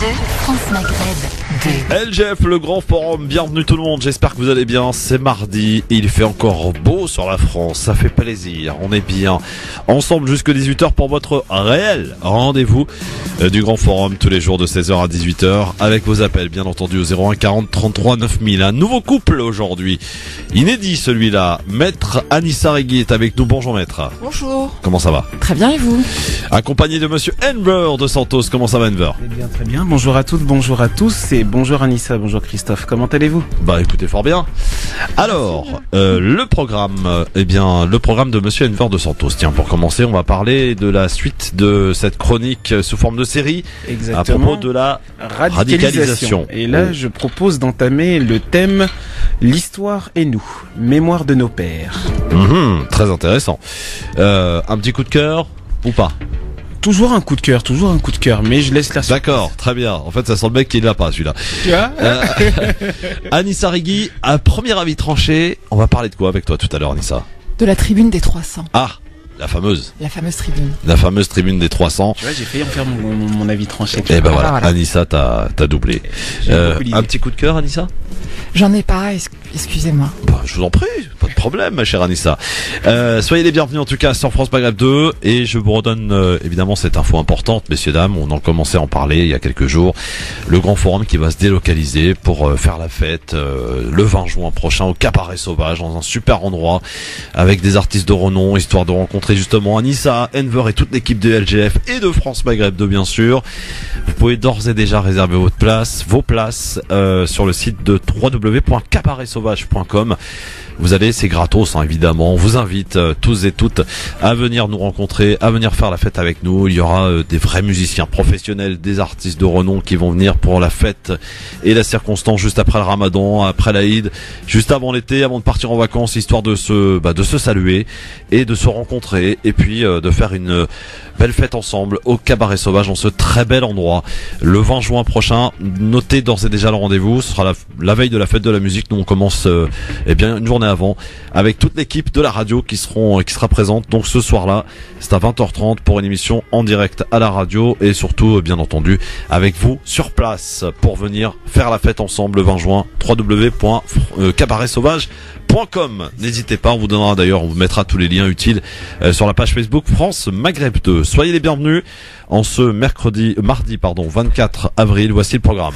France Maghreb 2. LGF, le grand forum, bienvenue tout le monde, j'espère que vous allez bien, c'est mardi, il fait encore beau sur la France, ça fait plaisir, on est bien ensemble jusqu'à 18h pour votre réel rendez-vous du grand forum tous les jours de 16h à 18h avec vos appels bien entendu au 01 40 33 9000. Un nouveau couple aujourd'hui, inédit celui-là, Maître Anissa Regui est avec nous, bonjour Maître. Bonjour. Comment ça va? Très bien et vous? Accompagné de Monsieur Enver de Santos, comment ça va Enver? Eh bien, très bien, bonjour à toutes, bonjour à tous et bonjour Anissa, bonjour Christophe, comment allez-vous? Bah écoutez fort bien. Alors, le programme, le programme de Monsieur Enver de Santos. Tiens, pour commencer, on va parler de la suite de cette chronique sous forme de série. Exactement. À propos de la radicalisation. Et là, je propose d'entamer le thème l'histoire et nous, mémoire de nos pères. Très intéressant. Un petit coup de cœur ou pas? Toujours un coup de cœur, mais je laisse la surprise. D'accord, très bien. En fait, ça sent le mec qui l'a pas, celui-là. Tu vois Anissa Regui, un premier avis tranché. On va parler de quoi avec toi tout à l'heure, Anissa? De la tribune des 300. Ah, la fameuse tribune. La fameuse tribune des 300. Tu vois, j'ai failli en faire mon avis tranché. Et ben voilà, voilà. Anissa, t'as doublé. Un petit coup de cœur, Anissa? J'en ai pas, excusez-moi. Bah, je vous en prie, pas de problème, ma chère Anissa. Soyez les bienvenus en tout cas sur France Maghreb 2 et je vous redonne évidemment cette info importante, messieurs dames. On en commençait à en parler il y a quelques jours. Le grand forum qui va se délocaliser pour faire la fête le 20 juin prochain au Cabaret Sauvage dans un super endroit avec des artistes de renom, histoire de rencontrer justement Anissa, Enver et toute l'équipe de LGF et de France Maghreb 2 bien sûr. Vous pouvez d'ores et déjà réserver vos places sur le site de www.cabaretsauvage.com. Vous allez, c'est gratos évidemment. On vous invite tous et toutes à venir nous rencontrer, à venir faire la fête avec nous. Il y aura des vrais musiciens professionnels, des artistes de renom qui vont venir pour la fête et la circonstance juste après le Ramadan, après l'Aïd, juste avant l'été, avant de partir en vacances, histoire de se saluer et de se rencontrer et puis de faire une belle fête ensemble au Cabaret Sauvage dans ce très bel endroit. Le 20 juin prochain, notez d'ores et déjà le rendez-vous. Ce sera la veille de la fête de la musique. Nous on commence une journée avant avec toute l'équipe de la radio qui sera présente. Donc ce soir-là, c'est à 20h30 pour une émission en direct à la radio et surtout bien entendu avec vous sur place pour venir faire la fête ensemble le 20 juin. www.cabaretsauvage.com. N'hésitez pas, on vous mettra tous les liens utiles sur la page Facebook France Maghreb 2. Soyez les bienvenus en ce mardi 24 avril. Voici le programme.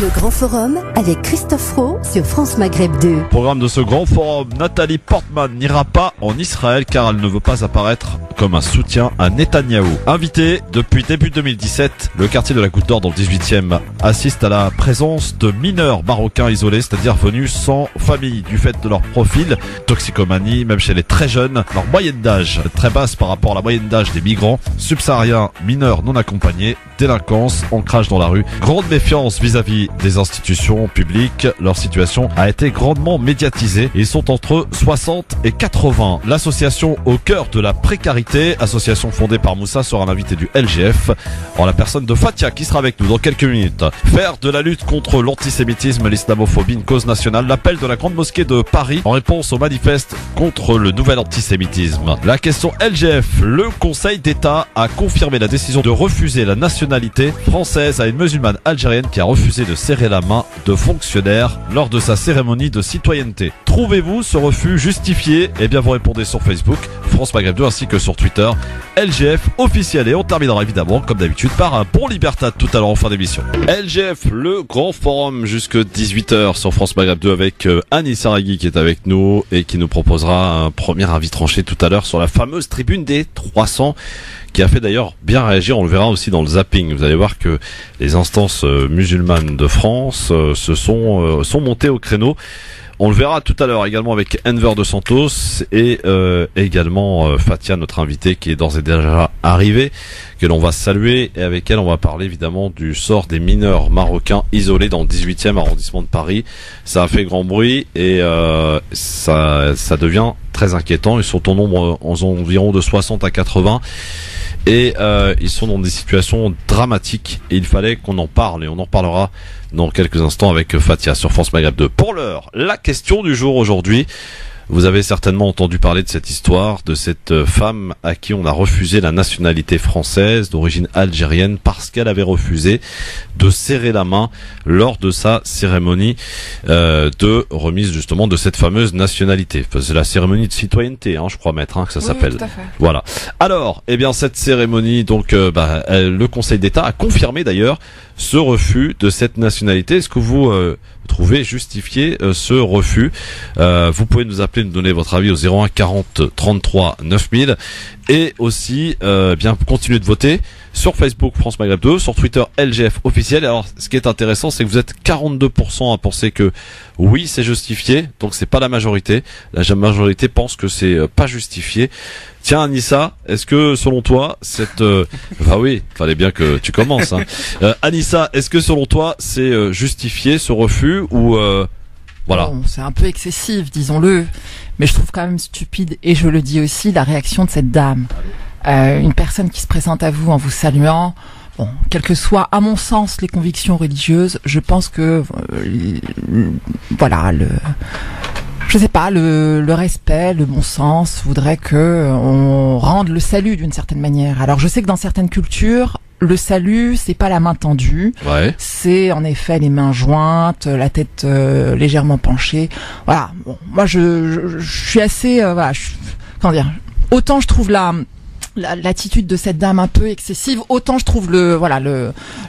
Le grand forum avec Christophe Roux sur France Maghreb 2. Programme de ce grand forum, Nathalie Portman n'ira pas en Israël car elle ne veut pas apparaître comme un soutien à Netanyahou. Invité depuis début 2017, le quartier de la Goutte d'Or dans le 18e assiste à la présence de mineurs marocains isolés, c'est-à-dire venus sans famille du fait de leur profil, toxicomanie, même chez les très jeunes, leur moyenne d'âge très basse par rapport à la moyenne d'âge des migrants, subsahariens, mineurs non accompagnés, délinquance, ancrage dans la rue, grande méfiance vis-à-vis des institutions publiques. Leur situation a été grandement médiatisée. Ils sont entre 60 et 80. L'association au cœur de la précarité, association fondée par Moussa, sera un invité du LGF en la personne de Fatia qui sera avec nous dans quelques minutes. Faire de la lutte contre l'antisémitisme et l'islamophobie une cause nationale, l'appel de la Grande Mosquée de Paris en réponse au manifeste contre le nouvel antisémitisme. La question LGF, le Conseil d'État a confirmé la décision de refuser la nationalité française à une musulmane algérienne qui a refusé de serrer la main de fonctionnaires lors de sa cérémonie de citoyenneté. Trouvez-vous ce refus justifié? Eh bien vous répondez sur Facebook, France Maghreb 2 ainsi que sur Twitter, LGF officiel. Et on terminera évidemment comme d'habitude par un bon Libertad tout à l'heure en fin d'émission. LGF, le grand forum jusque 18h sur France Maghreb 2 avec Anissa Regui qui est avec nous et qui nous proposera un premier avis tranché tout à l'heure sur la fameuse tribune des 300 qui a fait d'ailleurs bien réagir. On le verra aussi dans le zapping. Vous allez voir que les instances musulmanes de France sont montées au créneau. On le verra tout à l'heure également avec Enver de Santos et également Fatia, notre invitée, qui est d'ores et déjà arrivée, que l'on va saluer et avec elle on va parler évidemment du sort des mineurs marocains isolés dans le 18e arrondissement de Paris. Ça a fait grand bruit et ça devient très inquiétant. Ils sont au nombre environ de 60 à 80 et ils sont dans des situations dramatiques et il fallait qu'on en parle et on en parlera dans quelques instants avec Fatia sur France Maghreb 2. Pour l'heure, la question du jour aujourd'hui, Vous avez certainement entendu parler de cette histoire, de cette femme à qui on a refusé la nationalité française d'origine algérienne parce qu'elle avait refusé de serrer la main lors de sa cérémonie de remise justement de cette fameuse nationalité. Enfin, c'est la cérémonie de citoyenneté, je crois, maître, que ça s'appelle. Oui, tout à fait. Voilà. Alors, cette cérémonie, donc, le Conseil d'État a confirmé d'ailleurs ce refus de cette nationalité. Est-ce que vous trouvez justifié ce refus? Vous pouvez nous appeler, nous donner votre avis au 01 40 33 9000 et aussi continuer de voter sur Facebook France Maghreb 2, sur Twitter LGF officiel. Et alors, ce qui est intéressant, c'est que vous êtes 42% à penser que oui, c'est justifié. Donc c'est pas la majorité. La majorité pense que c'est pas justifié. Tiens, Anissa, est-ce que selon toi cette bah oui, fallait bien que tu commences. Anissa, est-ce que selon toi c'est justifié ce refus ou voilà? Bon, c'est un peu excessif, disons-le, mais je trouve quand même stupide, et je le dis aussi, la réaction de cette dame. Une personne qui se présente à vous en vous saluant, bon, quelles que soient, à mon sens, les convictions religieuses, je pense que voilà, je sais pas, le respect, le bon sens voudrait que on rende le salut d'une certaine manière. Alors je sais que dans certaines cultures, le salut, c'est pas la main tendue, c'est en effet les mains jointes, la tête légèrement penchée. Voilà. Bon, moi je suis assez, comment dire, autant je trouve l'attitude de cette dame un peu excessive, autant je trouve le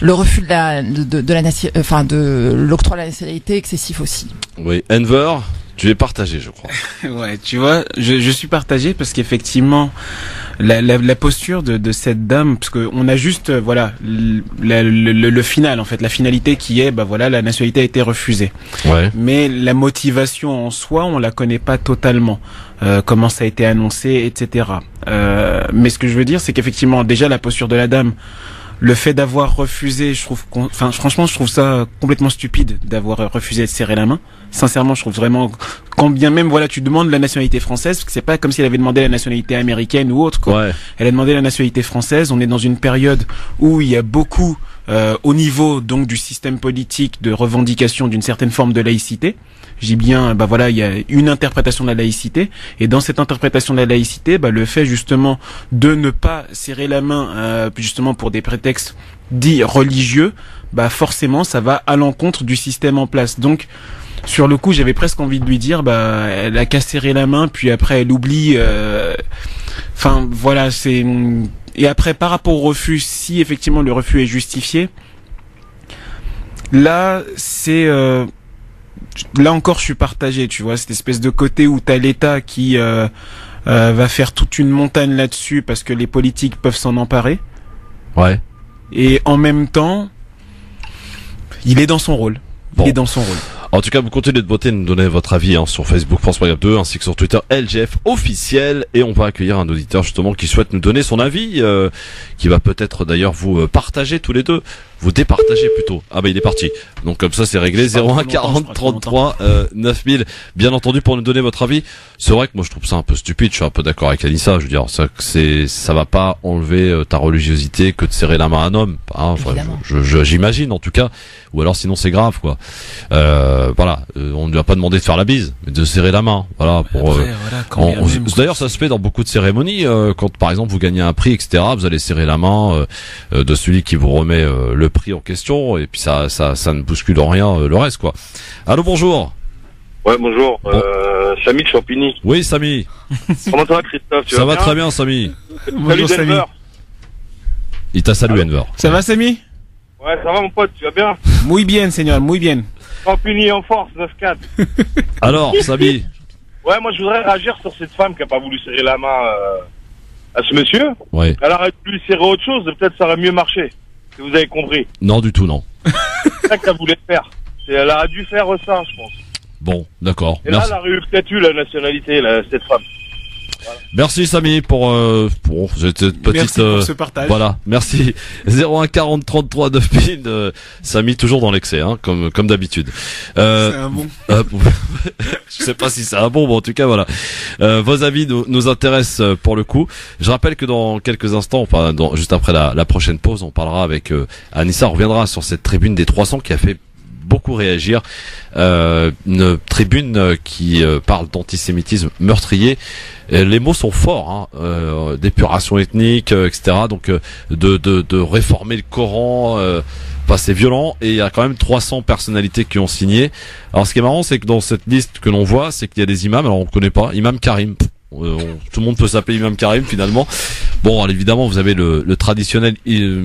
refus de l'octroi de la nationalité excessif aussi. Oui, Enver, tu es partagé, je crois. Ouais, tu vois, je suis partagé parce qu'effectivement, la posture de cette dame, parce que on a juste, le final, en fait, la finalité qui est, la nationalité a été refusée. Ouais. Mais la motivation en soi, on la connaît pas totalement. Comment ça a été annoncé, etc. Mais ce que je veux dire, c'est qu'effectivement, déjà, la posture de la dame, le fait d'avoir refusé, franchement, je trouve ça complètement stupide d'avoir refusé de serrer la main. Sincèrement, je trouve vraiment, quand bien même, tu demandes la nationalité française, parce que c'est pas comme si elle avait demandé la nationalité américaine ou autre, quoi. Ouais. Elle a demandé la nationalité française. On est dans une période où il y a beaucoup, au niveau, donc, du système politique, de revendication d'une certaine forme de laïcité. Je dis bien, il y a une interprétation de la laïcité, et dans cette interprétation de la laïcité, le fait justement de ne pas serrer la main, justement pour des prétextes dits religieux, forcément ça va à l'encontre du système en place. Donc sur le coup, j'avais presque envie de lui dire, elle a qu'à serrer la main, puis après elle oublie. C'est. Et après, par rapport au refus, si effectivement le refus est justifié, là c'est. Là encore, je suis partagé, tu vois, cette espèce de côté où t'as l'État qui va faire toute une montagne là-dessus parce que les politiques peuvent s'en emparer. Ouais. Et en même temps, il est dans son rôle. Il est dans son rôle. En tout cas, vous continuez de voter, de nous donner votre avis sur Facebook France Maghreb 2 ainsi que sur Twitter LGF officiel, et on va accueillir un auditeur justement qui souhaite nous donner son avis, qui va peut-être d'ailleurs vous partager tous les deux, vous départager plutôt. Il est parti. Donc comme ça c'est réglé. 01 40 33 9000. Bien entendu, pour nous donner votre avis. C'est vrai que moi je trouve ça un peu stupide. Je suis un peu d'accord avec Anissa. Je veux dire, ça va pas enlever ta religiosité que de serrer la main à un homme. J'imagine en tout cas. Ou alors sinon c'est grave quoi. On ne lui a pas demandé de faire la bise, mais de serrer la main. Voilà. D'ailleurs ça se fait dans beaucoup de cérémonies. Quand par exemple vous gagnez un prix, etc. Vous allez serrer la main de celui qui vous remet le prix en question, et puis ça ne bouscule en rien le reste quoi. Allô, bonjour. Ouais, bonjour. Samy de Champigny. Oui, Samy. Comment ça va, Christophe? Ça va très bien, Samy. Bonjour, Samy. Il t'a salué, Enver. Ça va, Samy? Ouais, ça va, mon pote, tu vas bien? Muy bien, Seigneur, muy bien. Champigny en force, 9-4. Alors, Samy? Ouais, moi je voudrais réagir sur cette femme qui a pas voulu serrer la main à ce monsieur. Ouais. Elle aurait pu lui serrer autre chose, peut-être ça aurait mieux marché. Si vous avez compris. Non, du tout, non. C'est ça qu'elle voulait faire. Elle a dû faire ça, je pense. Bon, d'accord. Et merci. Là, elle aurait peut-être eu la nationalité, cette femme. Voilà. Merci Samy pour cette petite merci pour ce partage. Voilà, merci. 01 40 33 9000. Samy toujours dans l'excès, comme d'habitude. C'est un bon. Je sais pas si c'est un bon, mais en tout cas voilà. Vos avis nous intéressent pour le coup. Je rappelle que dans quelques instants, juste après la prochaine pause, on parlera avec Anissa. On reviendra sur cette tribune des 300 qui a fait beaucoup réagir. Une tribune qui parle d'antisémitisme meurtrier. Les mots sont forts, hein, d'épuration ethnique, etc. Donc de réformer le Coran. C'est violent, et il y a quand même 300 personnalités qui ont signé. Alors ce qui est marrant, c'est que dans cette liste que l'on voit, c'est qu'il y a des imams. Alors on connaît pas Imam Karim. Tout le monde peut s'appeler Imam Karim finalement. Bon, alors, évidemment, vous avez le traditionnel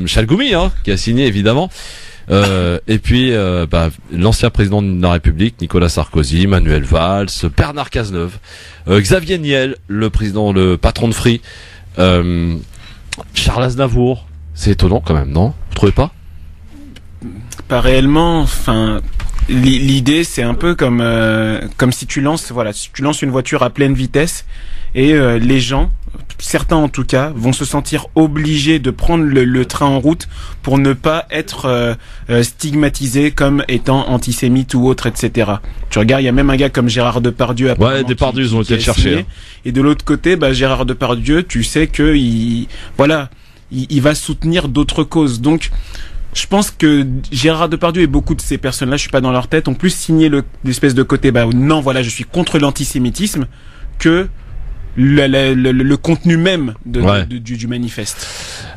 Chalgoumi, hein, qui a signé évidemment. Et puis l'ancien président de la République, Nicolas Sarkozy, Manuel Valls, Bernard Cazeneuve, Xavier Niel, le patron de Free, Charles Aznavour. C'est étonnant quand même, non? Vous trouvez pas? Pas réellement. Enfin, l'idée c'est un peu comme si tu lances une voiture à pleine vitesse et les gens, certains en tout cas, vont se sentir obligés de prendre le train en route pour ne pas être stigmatisés comme étant antisémites ou autre, etc. Tu regardes, il y a même un gars comme Gérard Depardieu. Ouais, Depardieu, ils ont été le chercher. Hein. Et de l'autre côté, Gérard Depardieu, tu sais que il va soutenir d'autres causes. Donc je pense que Gérard Depardieu et beaucoup de ces personnes-là, je suis pas dans leur tête, ont plus signé l'espèce de côté, non, voilà, je suis contre l'antisémitisme, que le contenu même du manifeste.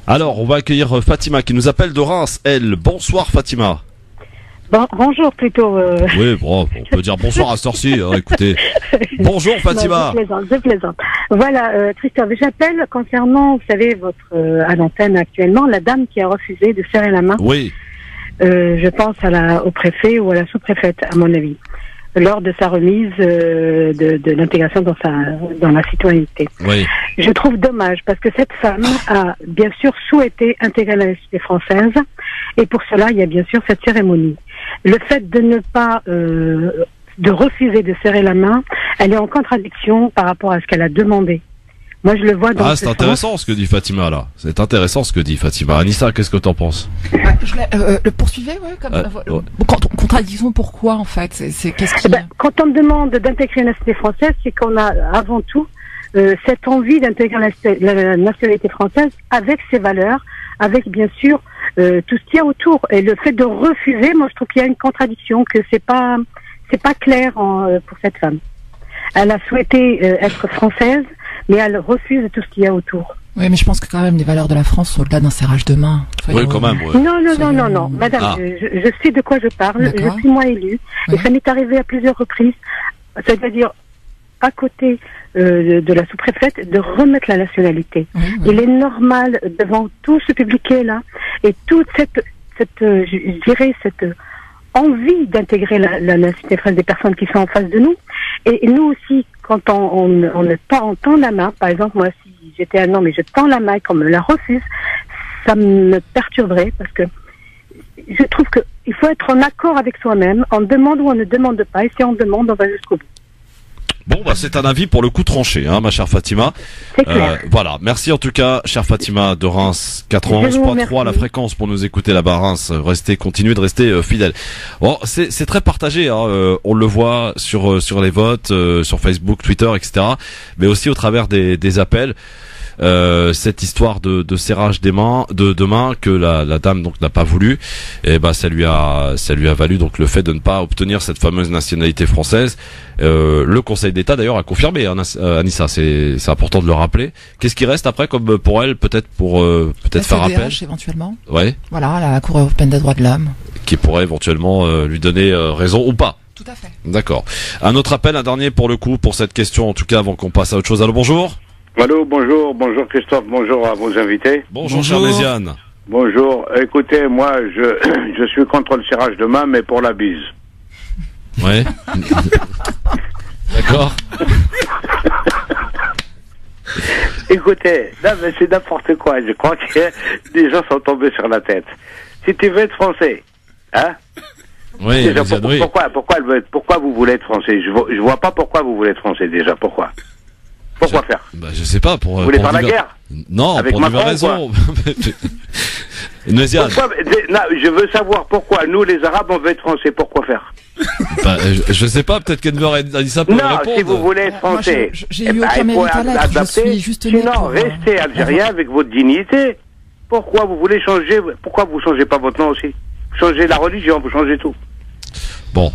Alors, on va accueillir Fatima qui nous appelle de Reims, elle. Bonsoir Fatima. Bonjour plutôt. Oui, bon, on peut dire bonsoir à Sorcier, hein, écoutez. Bonjour Fatima. Non, je plaisante. Voilà, Christophe, j'appelle concernant, vous savez, à l'antenne actuellement, la dame qui a refusé de serrer la main. Oui. Je pense au préfet ou à la sous-préfète, à mon avis, lors de sa remise de l'intégration dans la citoyenneté. Oui. Je trouve dommage parce que cette femme a bien sûr souhaité intégrer la nationalité française, et pour cela il y a bien sûr cette cérémonie. Le fait de ne pas de refuser de serrer la main, elle est en contradiction par rapport à ce qu'elle a demandé. Moi, je le vois dans c'est intéressant ce que dit Fatima, là. C'est intéressant ce que dit Fatima. Anissa, qu'est-ce que t'en penses? Le poursuivez, contradiction, pourquoi, en fait? Qu'est-ce qui... Quand on me demande d'intégrer la nationalité française, c'est qu'on a, avant tout, cette envie d'intégrer la nationalité française avec ses valeurs, avec, bien sûr, tout ce qu'il y a autour. Et le fait de refuser, moi, je trouve qu'il y a une contradiction, que c'est pas clair pour cette femme. Elle a souhaité être française, mais elle refuse tout ce qu'il y a autour. Oui, mais je pense que quand même les valeurs de la France sont au-delà d'un serrage de main. Oui, quand même. Ouais. Non, madame, je sais de quoi je parle. Je suis moi élue, et ça m'est arrivé à plusieurs reprises. C'est-à-dire, à côté de la sous-préfète, de remettre la nationalité. Oui. Il est normal, devant tout ce public-là, et toute cette envie d'intégrer la nationalité française des personnes qui sont en face de nous. Et nous aussi, quand on tend la main, par exemple, moi, si j'étais un homme et je tends la main et qu'on me la refuse, ça me perturberait, parce que je trouve qu'il faut être en accord avec soi-même. On demande ou on ne demande pas, et si on demande, on va jusqu'au bout. Bon, c'est un avis pour le coup tranché, hein, ma chère Fatima. C'est clair. Voilà. Merci en tout cas, chère Fatima de Reims, 91.3, la fréquence pour nous écouter là-bas, Reims. Continuez de rester fidèles. Bon, c'est très partagé, hein. On le voit sur les votes, sur Facebook, Twitter, etc. Mais aussi au travers des appels. Cette histoire de serrage des mains, de main que la dame donc n'a pas voulu, et ça lui a valu donc le fait de ne pas obtenir cette fameuse nationalité française. Le Conseil d'État d'ailleurs a confirmé, Anissa, c'est important de le rappeler. Qu'est-ce qui reste après comme pour elle, peut-être faire appel éventuellement. Ouais. Voilà, la Cour européenne des droits de l'homme qui pourrait éventuellement lui donner raison ou pas. Tout à fait. D'accord. Un autre appel, un dernier pour le coup pour cette question en tout cas avant qu'on passe à autre chose. Allô, bonjour. Allô, bonjour Christophe, bonjour à vos invités. Bonjour. Cher Méziane. Bonjour, écoutez, moi je suis contre le serrage de main, mais pour la bise. Ouais. D'accord. Écoutez, non mais c'est n'importe quoi, je crois que des gens sont tombés sur la tête. Si tu veux être français, hein? Oui, déjà, oui. Pourquoi vous voulez être français? Je vois pas pourquoi vous voulez être français déjà, pourquoi faire? Je sais pas, vous voulez faire la guerre? Non, avec pour diverses raisons. Je veux savoir pourquoi nous les Arabes on veut être français, pourquoi faire? Je sais pas, peut-être qu'Enver a dit ça pour répondre. Non, si vous voulez être français, j'ai eu aucun mérite à l'être, je suis juste sinon restez algérien avec votre dignité. Pourquoi vous voulez changer? Pourquoi vous changez pas votre nom aussi? Vous changez la religion, vous changez tout. Bon,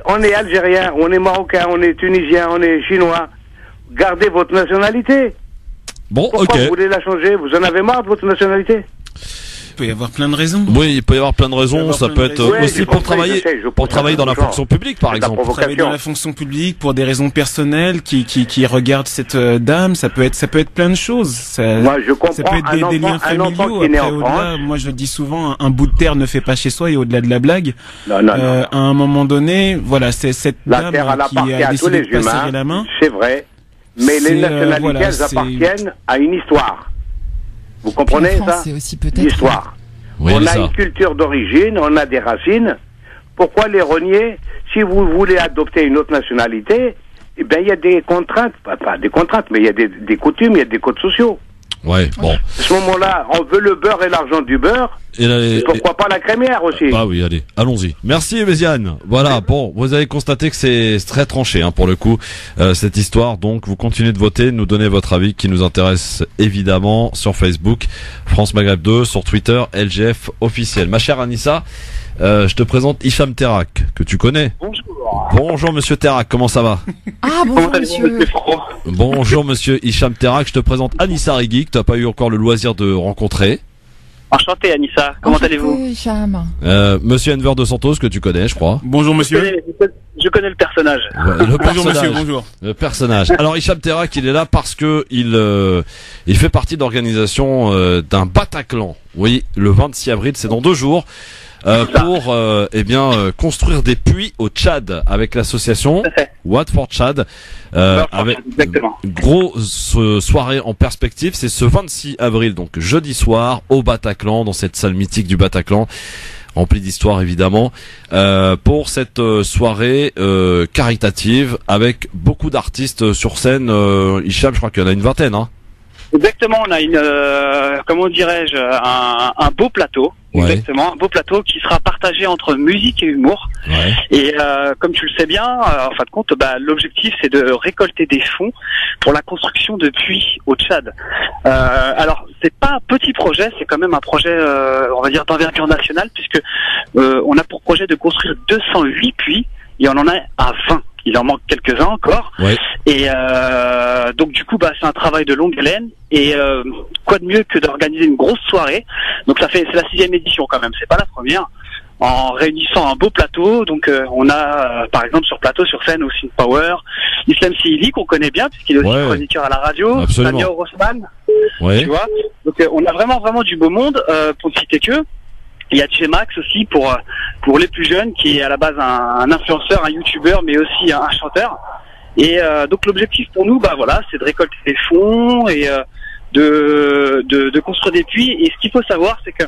On est algérien, on est marocain, on est tunisien, on est chinois. Gardez votre nationalité. Bon, Pourquoi vous voulez la changer? Vous en avez marre de votre nationalité? Il peut y avoir plein de raisons. Oui, il peut y avoir plein de raisons. Ça peut être aussi pour travailler dans la fonction publique, par exemple. Pour travailler dans la fonction publique, pour des raisons personnelles, qui regardent cette dame. Ça peut être plein de choses. Moi, je comprends. Ça peut être des liens familiaux. Après, au-delà, moi, je le dis souvent, un bout de terre ne fait pas chez soi. Et au-delà de la blague, à un moment donné, voilà, c'est cette dame qui a décidé de pas serrer la main. C'est vrai. Mais les nationalités, elles appartiennent à une histoire. Vous comprenez ça? C'est aussi peut-être l'histoire. Oui, on a une culture d'origine, on a des racines. Pourquoi les renier? Si vous voulez adopter une autre nationalité, eh bien, il y a des contraintes, pas des contraintes, mais il y a des coutumes, il y a des codes sociaux. Ouais, bon. À ce moment-là, on veut le beurre et l'argent du beurre. Et pourquoi pas la crémière aussi? Ah oui, allez, allons-y. Merci, Méziane. Voilà, bon, vous avez constaté que c'est très tranché, pour le coup, cette histoire. Donc, vous continuez de voter, nous donner votre avis qui nous intéresse évidemment sur Facebook, France Maghreb 2, sur Twitter, LGF officiel. Ma chère Anissa, je te présente Hicham Terak, que tu connais. Bonjour. Bonjour, monsieur Terak, comment ça va? Ah, bonjour, monsieur. Bonjour, monsieur Hicham Terak, je te présente Anissa Rigui, que tu n'as pas eu encore le loisir de rencontrer. Enchanté, Anissa. Comment allez-vous? Monsieur Enver de Santos, que tu connais, je crois. Bonjour, monsieur. Je connais le personnage. Ouais, bonjour, monsieur, bonjour. Le personnage. Alors, Hicham Terak, il est là parce que il fait partie de l'organisation d'un Bataclan. Oui, le 26 avril, c'est dans 2 jours. Pour construire des puits au Tchad avec l'association Watt for Tchad, avec une grosse soirée en perspective. C'est ce 26 avril, donc jeudi soir, au Bataclan, dans cette salle mythique du Bataclan, remplie d'histoire évidemment, pour cette soirée caritative avec beaucoup d'artistes sur scène. Hicham, je crois qu'il y en a une vingtaine, hein. Exactement, on a comment dirais-je, un beau plateau. Ouais. Exactement, un beau plateau qui sera partagé entre musique et humour. Ouais. Et comme tu le sais bien, en fin de compte, l'objectif c'est de récolter des fonds pour la construction de puits au Tchad. Alors c'est pas un petit projet, c'est quand même un projet, on va dire d'envergure nationale, puisque on a pour projet de construire 208 puits et on en a à 20. Il en manque quelques-uns encore. Ouais. Et donc du coup, c'est un travail de longue haleine. Et quoi de mieux que d'organiser une grosse soirée. Donc c'est la 6e édition quand même, c'est pas la première. En réunissant un beau plateau. Donc on a par exemple sur plateau, sur scène aussi Power, Islam Sihili qu'on connaît bien puisqu'il est aussi chroniqueur à la radio. Samia Orosman. Ouais. Tu vois. Donc on a vraiment du beau monde pour ne citer que. Il y a J-Max aussi pour les plus jeunes, qui est à la base un influenceur, un youtubeur, mais aussi un chanteur. Et donc l'objectif pour nous, c'est de récolter des fonds et de construire des puits. Et ce qu'il faut savoir, c'est que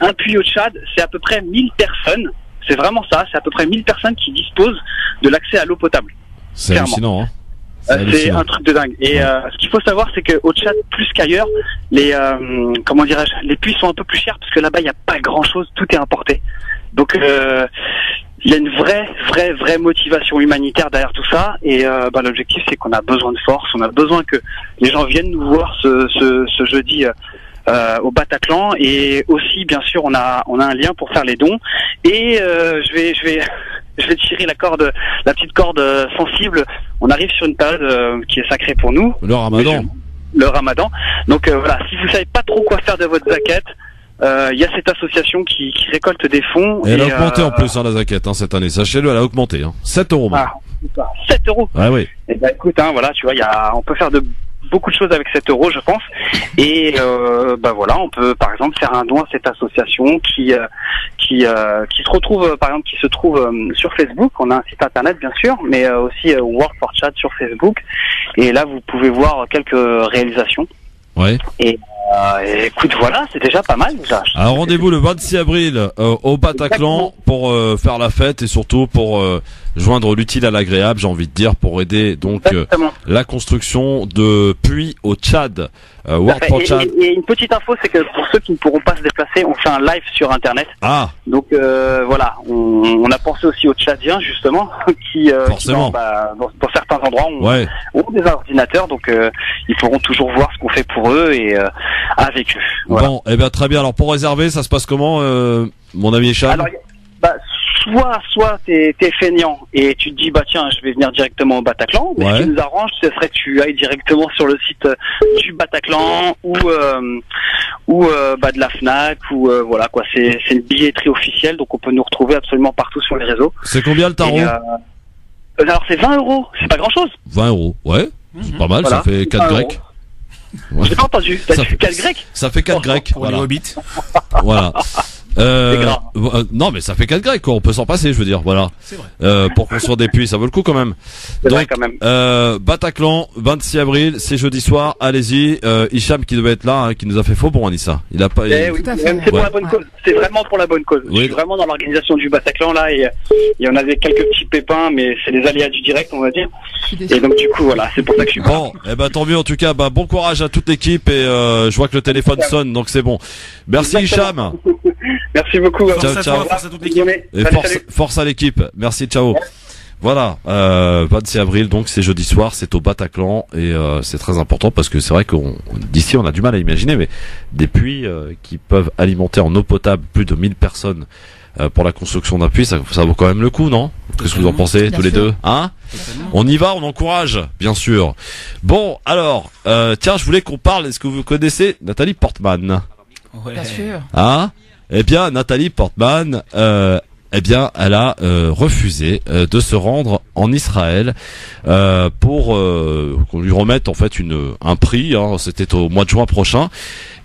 un puits au Tchad, c'est à peu près 1000 personnes. C'est vraiment ça, c'est à peu près 1000 personnes qui disposent de l'accès à l'eau potable. C'est hallucinant, hein. C'est un truc de dingue. Et ce qu'il faut savoir, c'est qu'au Tchad, plus qu'ailleurs, les puits sont un peu plus chers parce que là-bas, il n'y a pas grand-chose, tout est importé. Donc, il y a une vraie motivation humanitaire derrière tout ça. Et l'objectif, c'est qu'on a besoin de force, on a besoin que les gens viennent nous voir ce jeudi au Bataclan. Et aussi, bien sûr, on a un lien pour faire les dons. Et je vais tirer la petite corde sensible. On arrive sur une période qui est sacrée pour nous. Le Ramadan. Le Ramadan. Donc voilà, si vous savez pas trop quoi faire de votre zakat, il y a cette association qui récolte des fonds. Et elle a augmenté en plus la zakat cette année. Sachez-le, elle a augmenté. 7 €. Ah, 7 €. Ah oui. Et écoute, voilà, tu vois, on peut faire beaucoup de choses avec 7 €, je pense. Et voilà, on peut par exemple faire un don à cette association qui se retrouve, par exemple, qui se trouve sur Facebook. On a un site internet bien sûr, mais aussi Work for Tchad sur Facebook. Et là, vous pouvez voir quelques réalisations. Ouais. Et écoute, voilà, c'est déjà pas mal déjà. Alors rendez-vous le 26 avril au Bataclan pour faire la fête et surtout pour joindre l'utile à l'agréable, j'ai envie de dire, pour aider donc la construction de puits au Tchad. World for Tchad. Et une petite info, c'est que pour ceux qui ne pourront pas se déplacer, on fait un live sur internet. Ah. Donc voilà, on a pensé aussi aux Tchadiens justement qui forcément dans certains endroits ont des ordinateurs, donc ils pourront toujours voir ce qu'on fait pour eux et avec eux. Voilà. Bon, bien très bien. Alors pour réserver, ça se passe comment, mon ami Hicham? Alors, soit t'es feignant et tu te dis bah tiens je vais venir directement au Bataclan, mais ce qui nous arrange ce serait que tu ailles directement sur le site du Bataclan ou de la Fnac ou voilà quoi, c'est une billetterie officielle, donc on peut nous retrouver absolument partout sur les réseaux. C'est combien le tarot? Alors c'est 20 €, c'est pas grand chose. 20 €, ouais, c'est pas mal, voilà, ça fait 4 grecs. Ouais. J'ai pas entendu, t'as dit 4 grecs? Ça fait 4 grecs, pour les hobbits. Voilà. Non mais ça fait 4 grecs quoi, on peut s'en passer je veux dire, voilà. C'est vrai. Pour construire des puits, ça vaut le coup quand même. C'est vrai quand même. Bataclan, 26 avril, c'est jeudi soir, allez-y. Hicham qui devait être là, hein, qui nous a fait faux bon Anissa. Il a pas. Oui, c'est pour la bonne cause. C'est vraiment pour la bonne cause. Oui. Je suis vraiment dans l'organisation du Bataclan là et on avait quelques petits pépins, mais c'est les aléas du direct on va dire. Et donc du coup voilà, c'est pour ça que je suis bon. Tant mieux en tout cas. Bon courage à toute l'équipe et je vois que le téléphone sonne donc c'est bon. Merci Hicham. Merci beaucoup. Ciao. Force à toute l'équipe. Et force à l'équipe. Merci, ciao. Ouais. Voilà, 26 avril, donc c'est jeudi soir, c'est au Bataclan et c'est très important parce que c'est vrai d'ici on a du mal à imaginer, mais des puits qui peuvent alimenter en eau potable plus de 1000 personnes pour la construction d'un puits, ça vaut quand même le coup, non? Qu'est-ce que vous en pensez tous les deux? Hein? On y va, on encourage, bien sûr. Bon, alors, tiens, je voulais qu'on parle, est-ce que vous connaissez Nathalie Portman? Ouais. Bien sûr. Hein? Eh bien, Nathalie Portman, elle a refusé de se rendre en Israël pour qu'on lui remette en fait un prix. Hein, c'était au mois de juin prochain.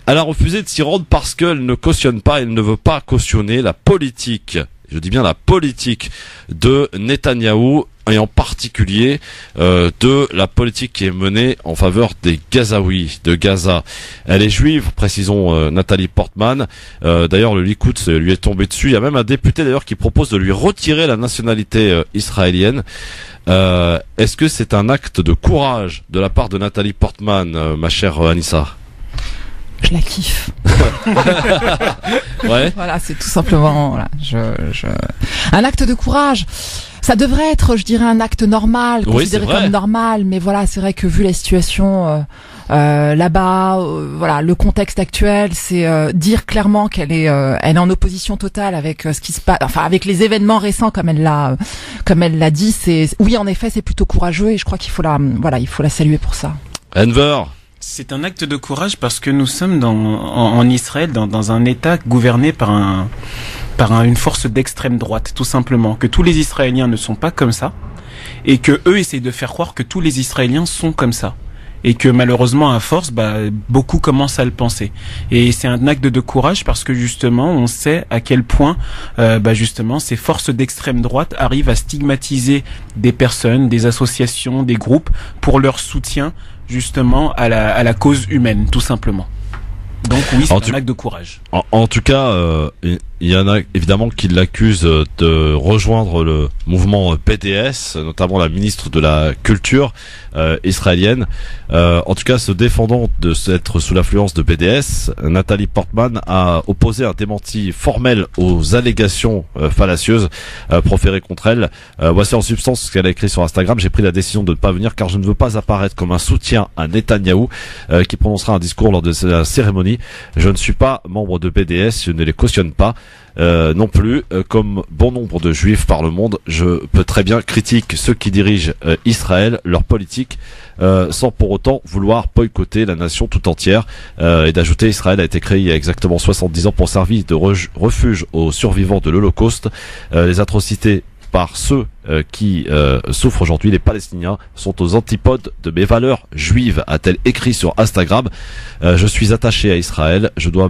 Elle a refusé de s'y rendre parce qu'elle ne cautionne pas, elle ne veut pas cautionner la politique. Je dis bien la politique de Netanyahou et en particulier de la politique qui est menée en faveur des Gazaouis de Gaza. Elle est juive, précisons Nathalie Portman. D'ailleurs, le Likoud lui est tombé dessus. Il y a même un député d'ailleurs qui propose de lui retirer la nationalité israélienne. Est-ce que c'est un acte de courage de la part de Nathalie Portman, ma chère Anissa? Je la kiffe. Ouais. Voilà, c'est tout simplement, voilà, un acte de courage. Ça devrait être, je dirais, un acte normal, considéré comme normal, mais voilà, c'est vrai que vu la situation là-bas, voilà, le contexte actuel, c'est dire clairement qu'elle est en opposition totale avec ce qui se passe, enfin avec les événements récents, comme elle l'a dit. Oui, en effet, c'est plutôt courageux et je crois qu'il faut il faut la saluer pour ça. Enver. C'est un acte de courage parce que nous sommes en Israël dans un État gouverné par une force d'extrême droite, tout simplement. Que tous les Israéliens ne sont pas comme ça et que eux essayent de faire croire que tous les Israéliens sont comme ça. Et que malheureusement, à force, beaucoup commencent à le penser. Et c'est un acte de courage parce que justement, on sait à quel point, justement, ces forces d'extrême droite arrivent à stigmatiser des personnes, des associations, des groupes pour leur soutien justement à la cause humaine, tout simplement. Donc oui, c'est un acte de courage. En tout cas, il y en a évidemment qui l'accusent de rejoindre le mouvement BDS, notamment la ministre de la Culture israélienne. En tout cas, se défendant d'être sous l'influence de BDS, Nathalie Portman a opposé un démenti formel aux allégations fallacieuses proférées contre elle. Voici en substance ce qu'elle a écrit sur Instagram. J'ai pris la décision de ne pas venir car je ne veux pas apparaître comme un soutien à Netanyahou qui prononcera un discours lors de la cérémonie. Je ne suis pas membre de BDS, je ne les cautionne pas. Non plus, comme bon nombre de juifs par le monde, je peux très bien critiquer ceux qui dirigent Israël, leur politique, sans pour autant vouloir boycotter la nation tout entière. Et d'ajouter, Israël a été créé il y a exactement 70 ans pour servir de refuge aux survivants de l'Holocauste. Les atrocités par ceux qui souffrent aujourd'hui, les Palestiniens, sont aux antipodes de mes valeurs juives, a-t-elle écrit sur Instagram. Je suis attaché à Israël, je dois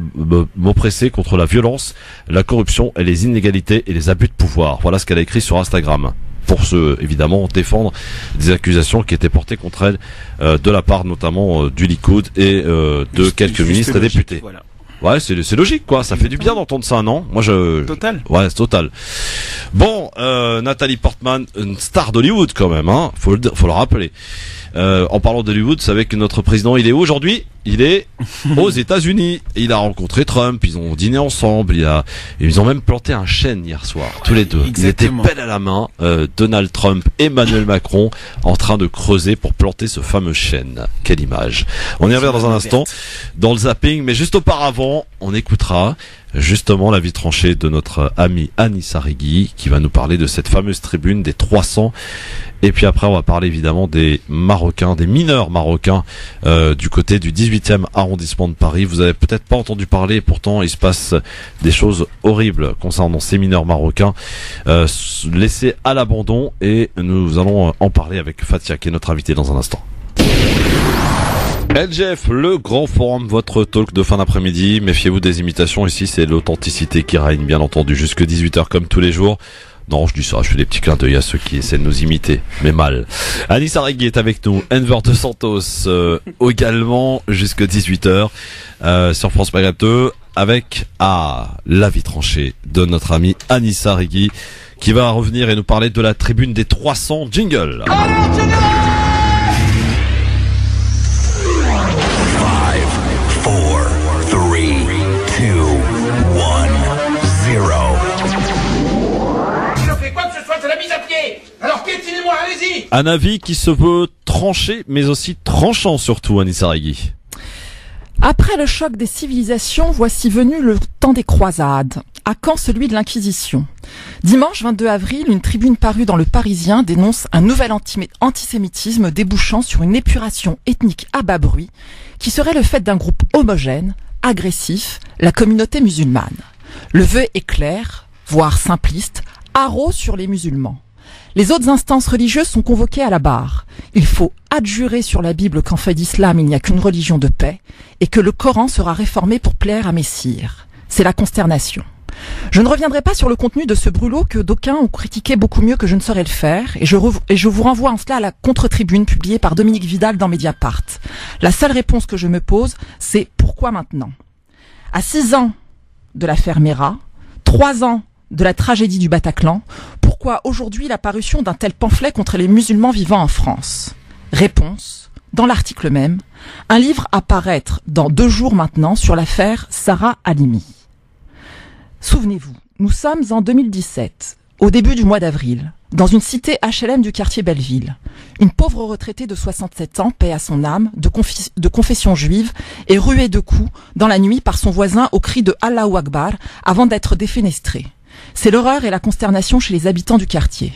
m'oppresser contre la violence, la corruption et les inégalités et les abus de pouvoir. Voilà ce qu'elle a écrit sur Instagram. Pour évidemment défendre des accusations qui étaient portées contre elle de la part notamment du Likoud et de quelques ministres et députés. Voilà. Ouais, c'est logique, quoi. Ça fait du bien d'entendre ça, non? Moi, Total. Ouais, c'est total. Bon, Nathalie Portman, une star d'Hollywood, quand même, hein. Faut le rappeler. En parlant d'Hollywood, vous savez que notre président, il est où aujourd'hui? Il est aux États-Unis. Il a rencontré Trump. Ils ont dîné ensemble. Ils ont même planté un chêne hier soir, tous les deux. Exactement. Ils étaient pelle à la main, Donald Trump, Emmanuel Macron, en train de creuser pour planter ce fameux chêne. Quelle image. On y revient dans un instant, dans le zapping, mais juste auparavant, on écoutera justement l'avis tranché de notre amie Anissa Rigui qui va nous parler de cette fameuse tribune des 300. Et puis après on va parler évidemment des Marocains, des mineurs marocains du côté du 18e arrondissement de Paris. Vous avez peut-être pas entendu parler, pourtant il se passe des choses horribles concernant ces mineurs marocains laissés à l'abandon, et nous allons en parler avec Fatia qui est notre invitée dans un instant. LGF, le grand forum, votre talk de fin d'après-midi. Méfiez-vous des imitations, ici c'est l'authenticité qui règne, bien entendu, jusque 18h comme tous les jours. Non, je dis ça, je fais des petits clins d'œil à ceux qui essaient de nous imiter, mais mal. Anissa Rigui est avec nous, Enver de Santos également, jusque 18h sur France Maghreb 2, avec l'avis tranché de notre amie Anissa Rigui, qui va revenir et nous parler de la tribune des 300 jingle. Alors piétinez-moi, allez-y. Un avis qui se veut tranché, mais aussi tranchant surtout, Anissa Rigui. Après le choc des civilisations, voici venu le temps des croisades. À quand celui de l'Inquisition? Dimanche 22 avril, une tribune parue dans Le Parisien dénonce un nouvel antisémitisme débouchant sur une épuration ethnique à bas bruit qui serait le fait d'un groupe homogène, agressif, la communauté musulmane. Le vœu est clair, voire simpliste, haro sur les musulmans. Les autres instances religieuses sont convoquées à la barre. Il faut adjurer sur la Bible qu'en fait d'islam il n'y a qu'une religion de paix et que le Coran sera réformé pour plaire à Messire. C'est la consternation. Je ne reviendrai pas sur le contenu de ce brûlot que d'aucuns ont critiqué beaucoup mieux que je ne saurais le faire, et je vous renvoie en cela à la contre-tribune publiée par Dominique Vidal dans Mediapart. La seule réponse que je me pose, c'est pourquoi maintenant? À 6 ans de l'affaire Mera, 3 ans de la tragédie du Bataclan, pourquoi aujourd'hui la parution d'un tel pamphlet contre les musulmans vivant en France? Réponse, dans l'article même, un livre à paraître dans 2 jours maintenant sur l'affaire Sarah Halimi. Souvenez-vous, nous sommes en 2017, au début du mois d'avril, dans une cité HLM du quartier Belleville. Une pauvre retraitée de 67 ans, paix à son âme, de confession juive, est ruée de coups dans la nuit par son voisin au cri de Allahu Akbar avant d'être défenestrée. C'est l'horreur et la consternation chez les habitants du quartier.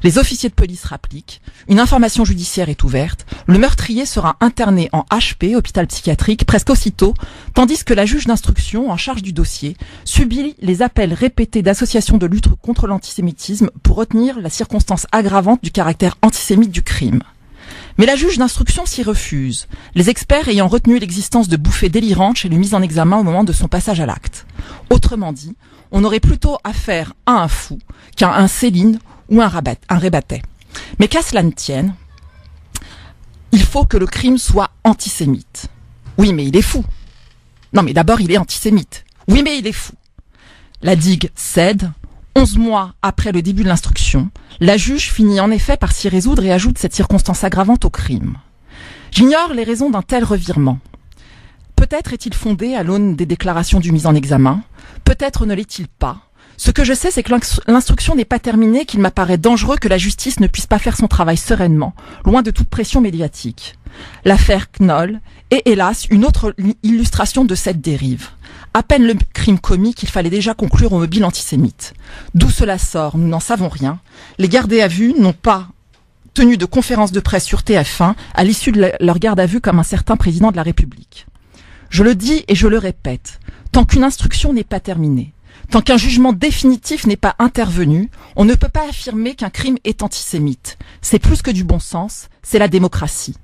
Les officiers de police rappliquent, une information judiciaire est ouverte, le meurtrier sera interné en HP, hôpital psychiatrique, presque aussitôt, tandis que la juge d'instruction en charge du dossier subit les appels répétés d'associations de lutte contre l'antisémitisme pour retenir la circonstance aggravante du caractère antisémite du crime. Mais la juge d'instruction s'y refuse, les experts ayant retenu l'existence de bouffées délirantes chez le mis en examen au moment de son passage à l'acte. Autrement dit, on aurait plutôt affaire à un fou qu'à un Céline ou un Rébattet. Mais qu'à cela ne tienne, il faut que le crime soit antisémite. Oui, mais il est fou. Non, mais d'abord, il est antisémite. Oui, mais il est fou. La digue cède. 11 mois après le début de l'instruction, la juge finit en effet par s'y résoudre et ajoute cette circonstance aggravante au crime. J'ignore les raisons d'un tel revirement. Peut-être est-il fondé à l'aune des déclarations du mis en examen, peut-être ne l'est-il pas. Ce que je sais, c'est que l'instruction n'est pas terminée, qu'il m'apparaît dangereux que la justice ne puisse pas faire son travail sereinement, loin de toute pression médiatique. L'affaire Knoll est hélas une autre illustration de cette dérive. À peine le crime commis qu'il fallait déjà conclure au mobile antisémite. D'où cela sort, nous n'en savons rien. Les gardés à vue n'ont pas tenu de conférence de presse sur TF1 à l'issue de leur garde à vue comme un certain président de la République. Je le dis et je le répète, tant qu'une instruction n'est pas terminée, tant qu'un jugement définitif n'est pas intervenu, on ne peut pas affirmer qu'un crime est antisémite. C'est plus que du bon sens, c'est la démocratie.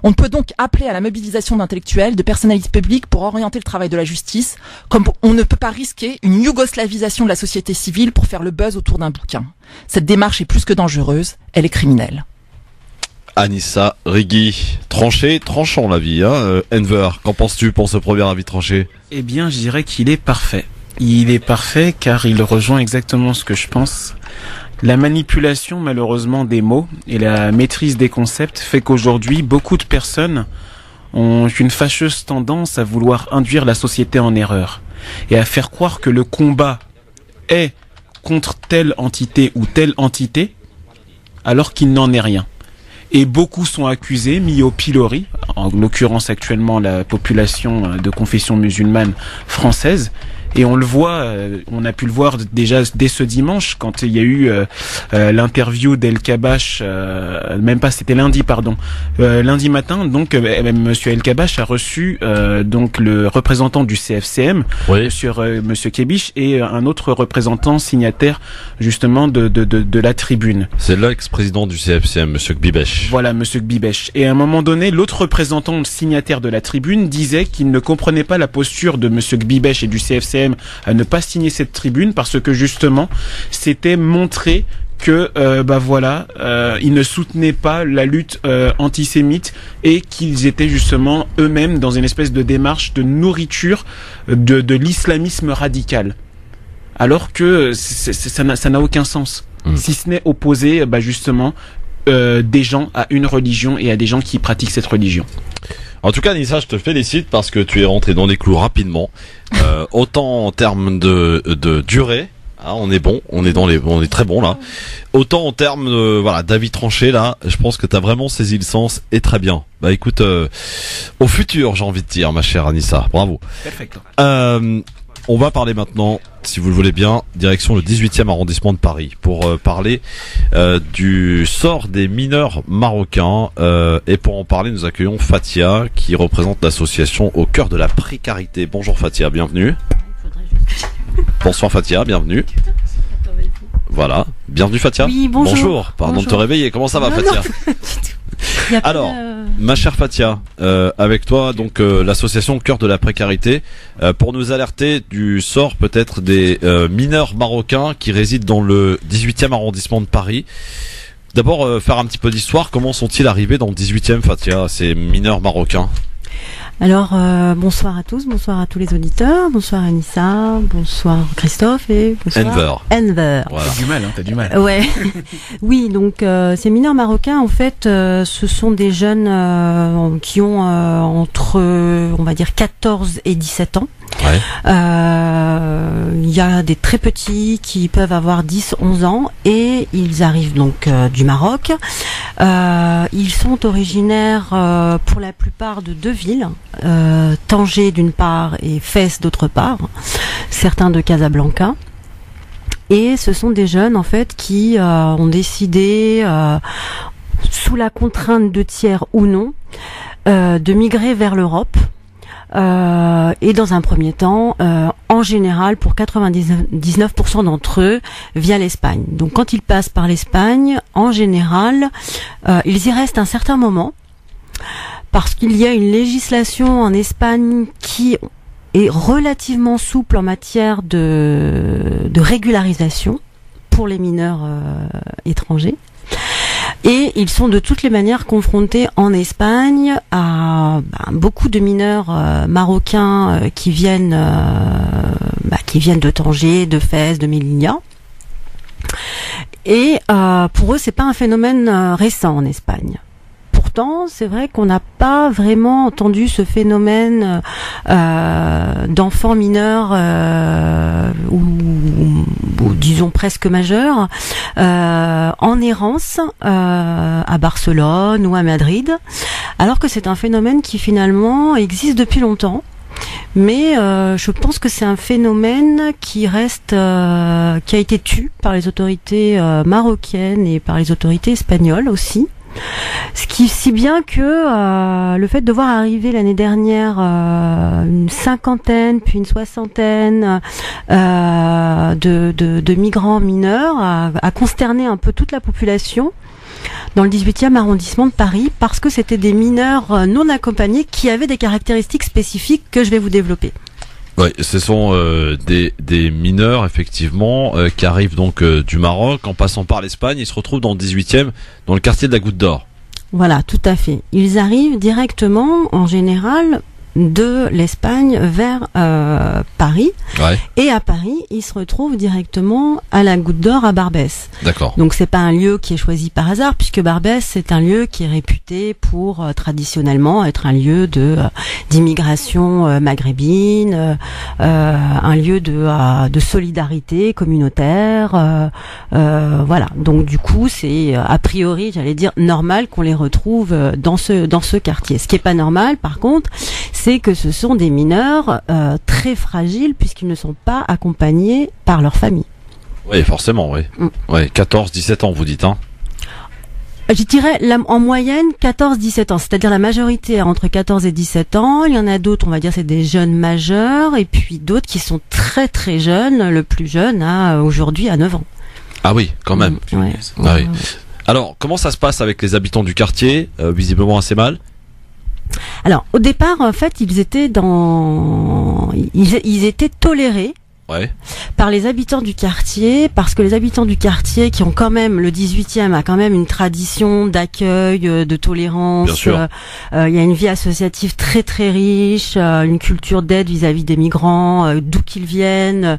On peut donc appeler à la mobilisation d'intellectuels, de personnalités publiques pour orienter le travail de la justice, comme on ne peut pas risquer une yougoslavisation de la société civile pour faire le buzz autour d'un bouquin. Cette démarche est plus que dangereuse, elle est criminelle. Anissa Rigui, tranchant l'avis, hein, Enver, qu'en penses-tu pour ce premier avis tranché? Eh bien, je dirais qu'il est parfait. Il est parfait car il rejoint exactement ce que je pense. La manipulation, malheureusement, des mots et la maîtrise des concepts fait qu'aujourd'hui, beaucoup de personnes ont une fâcheuse tendance à vouloir induire la société en erreur et à faire croire que le combat est contre telle entité ou telle entité, alors qu'il n'en est rien. Et beaucoup sont accusés, mis au pilori, en l'occurrence actuellement la population de confession musulmane française, Et on le voit, on a pu le voir déjà dès ce dimanche quand il y a eu l'interview d'El Kabash, même pas, c'était lundi, pardon. Lundi matin, donc Monsieur El Kabash a reçu donc le représentant du CFCM, Monsieur Kebish, et un autre représentant signataire justement de la tribune. C'est l'ex-président du CFCM, Monsieur Gbibesh. Voilà, Monsieur Gbibesh. Et à un moment donné, l'autre représentant signataire de la tribune disait qu'il ne comprenait pas la posture de Monsieur Gbibesh et du CFCM à ne pas signer cette tribune parce que justement c'était montrer que ils ne soutenaient pas la lutte antisémite et qu'ils étaient justement eux-mêmes dans une espèce de démarche de nourriture de l'islamisme radical. Alors que ça n'a aucun sens, si ce n'est opposer justement des gens à une religion et à des gens qui pratiquent cette religion. En tout cas, Nissa, je te félicite parce que tu es rentré dans les clous rapidement. Autant en termes de durée, hein, on est bon, on est très bon là. Autant en termes d'avis tranché là, je pense que t'as vraiment saisi le sens et très bien. Bah écoute, au futur, j'ai envie de dire, ma chère Anissa, bravo. Perfect. On va parler maintenant, si vous le voulez bien, direction le 18e arrondissement de Paris pour parler du sort des mineurs marocains. Et pour en parler, nous accueillons Fatia qui représente l'association Au cœur de la précarité. Bonjour Fatia, bienvenue. Bonsoir Fatia, bienvenue. Voilà, bienvenue Fatia. Oui, bonjour. Pardon de te réveiller, comment ça va Fatia? Alors, ma chère Fatia, avec toi, donc l'association Cœur de la précarité, pour nous alerter du sort peut-être des mineurs marocains qui résident dans le 18e arrondissement de Paris. D'abord, faire un petit peu d'histoire, comment sont-ils arrivés dans le 18e, Fatia, ces mineurs marocains? Alors, bonsoir à tous, bonsoir à tous les auditeurs, bonsoir Anissa, bonsoir Christophe et bonsoir Enver. Voilà. T'as du mal. Ouais. Oui, donc ces mineurs marocains, en fait, ce sont des jeunes qui ont entre, on va dire, 14 et 17 ans. Ouais. Il y a des très petits qui peuvent avoir 10-11 ans et ils arrivent donc du Maroc. Ils sont originaires pour la plupart de deux villes, Tanger d'une part et Fès d'autre part, certains de Casablanca. Et ce sont des jeunes en fait qui ont décidé, sous la contrainte de tiers ou non, de migrer vers l'Europe. Et dans un premier temps, en général, pour 99% d'entre eux, via l'Espagne. Donc quand ils passent par l'Espagne, en général, ils y restent un certain moment, parce qu'il y a une législation en Espagne qui est relativement souple en matière de régularisation pour les mineurs étrangers. Et ils sont de toutes les manières confrontés en Espagne à beaucoup de mineurs marocains qui viennent de Tanger, de Fès, de Melilla. Et pour eux, c'est pas un phénomène récent en Espagne. Pourtant, c'est vrai qu'on n'a pas vraiment entendu ce phénomène d'enfants mineurs ou disons presque majeurs en errance à Barcelone ou à Madrid, alors que c'est un phénomène qui finalement existe depuis longtemps. Mais je pense que c'est un phénomène qui reste, qui a été tu par les autorités marocaines et par les autorités espagnoles aussi. Ce qui, si bien que le fait de voir arriver l'année dernière une cinquantaine puis une soixantaine de migrants mineurs a consterné un peu toute la population dans le 18e arrondissement de Paris, parce que c'était des mineurs non accompagnés qui avaient des caractéristiques spécifiques que je vais vous développer. Oui, ce sont des mineurs effectivement qui arrivent donc du Maroc en passant par l'Espagne. Ils se retrouvent dans le 18e, dans le quartier de la Goutte d'Or. Voilà, tout à fait. Ils arrivent directement, en général, de l'Espagne vers Paris. Ouais. Et à Paris, ils se retrouvent directement à la Goutte d'Or à Barbès. D'accord. Donc c'est pas un lieu qui est choisi par hasard, puisque Barbès c'est un lieu qui est réputé pour traditionnellement être un lieu d'immigration maghrébine, un lieu de solidarité communautaire. Voilà. Donc du coup c'est a priori, j'allais dire, normal qu'on les retrouve dans ce quartier. Ce qui est pas normal, par contre, c'est que ce sont des mineurs très fragiles puisqu'ils ne sont pas accompagnés par leur famille. Oui, forcément, oui. Ouais, 14, 17 ans, vous dites, hein? Je dirais en moyenne 14-17 ans, c'est-à-dire la majorité a entre 14 et 17 ans. Il y en a d'autres, on va dire, c'est des jeunes majeurs, et puis d'autres qui sont très très jeunes. Le plus jeune a aujourd'hui à 9 ans. Ah oui, quand même. Ouais. Ah oui. Alors, comment ça se passe avec les habitants du quartier? Visiblement assez mal. Alors, au départ, en fait, ils étaient tolérés. Ouais. Par les habitants du quartier, parce que les habitants du quartier qui ont quand même, le 18e a quand même une tradition d'accueil, de tolérance. Bien sûr. Il y a une vie associative très très riche, une culture d'aide vis-à-vis des migrants, d'où qu'ils viennent,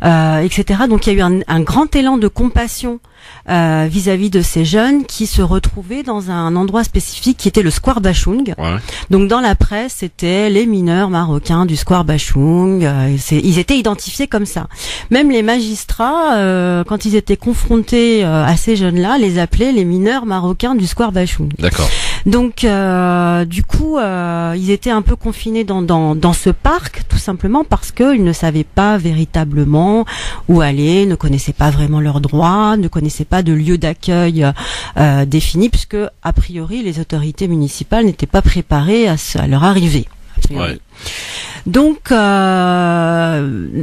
etc. Donc il y a eu un grand élan de compassion vis-à-vis de ces jeunes qui se retrouvaient dans un endroit spécifique qui était le Square Bachung. Ouais. Donc dans la presse, c'était les mineurs marocains du Square Bachung. Ils étaient identifiés comme ça. Même les magistrats, quand ils étaient confrontés à ces jeunes-là, les appelaient les mineurs marocains du Square Bachung. D'accord. Donc du coup, ils étaient un peu confinés dans ce parc, tout simplement parce qu'ils ne savaient pas véritablement où aller, ne connaissaient pas vraiment leurs droits, ne connaissaient pas de lieu d'accueil défini, puisque a priori les autorités municipales n'étaient pas préparées à leur arrivée. Ouais. Donc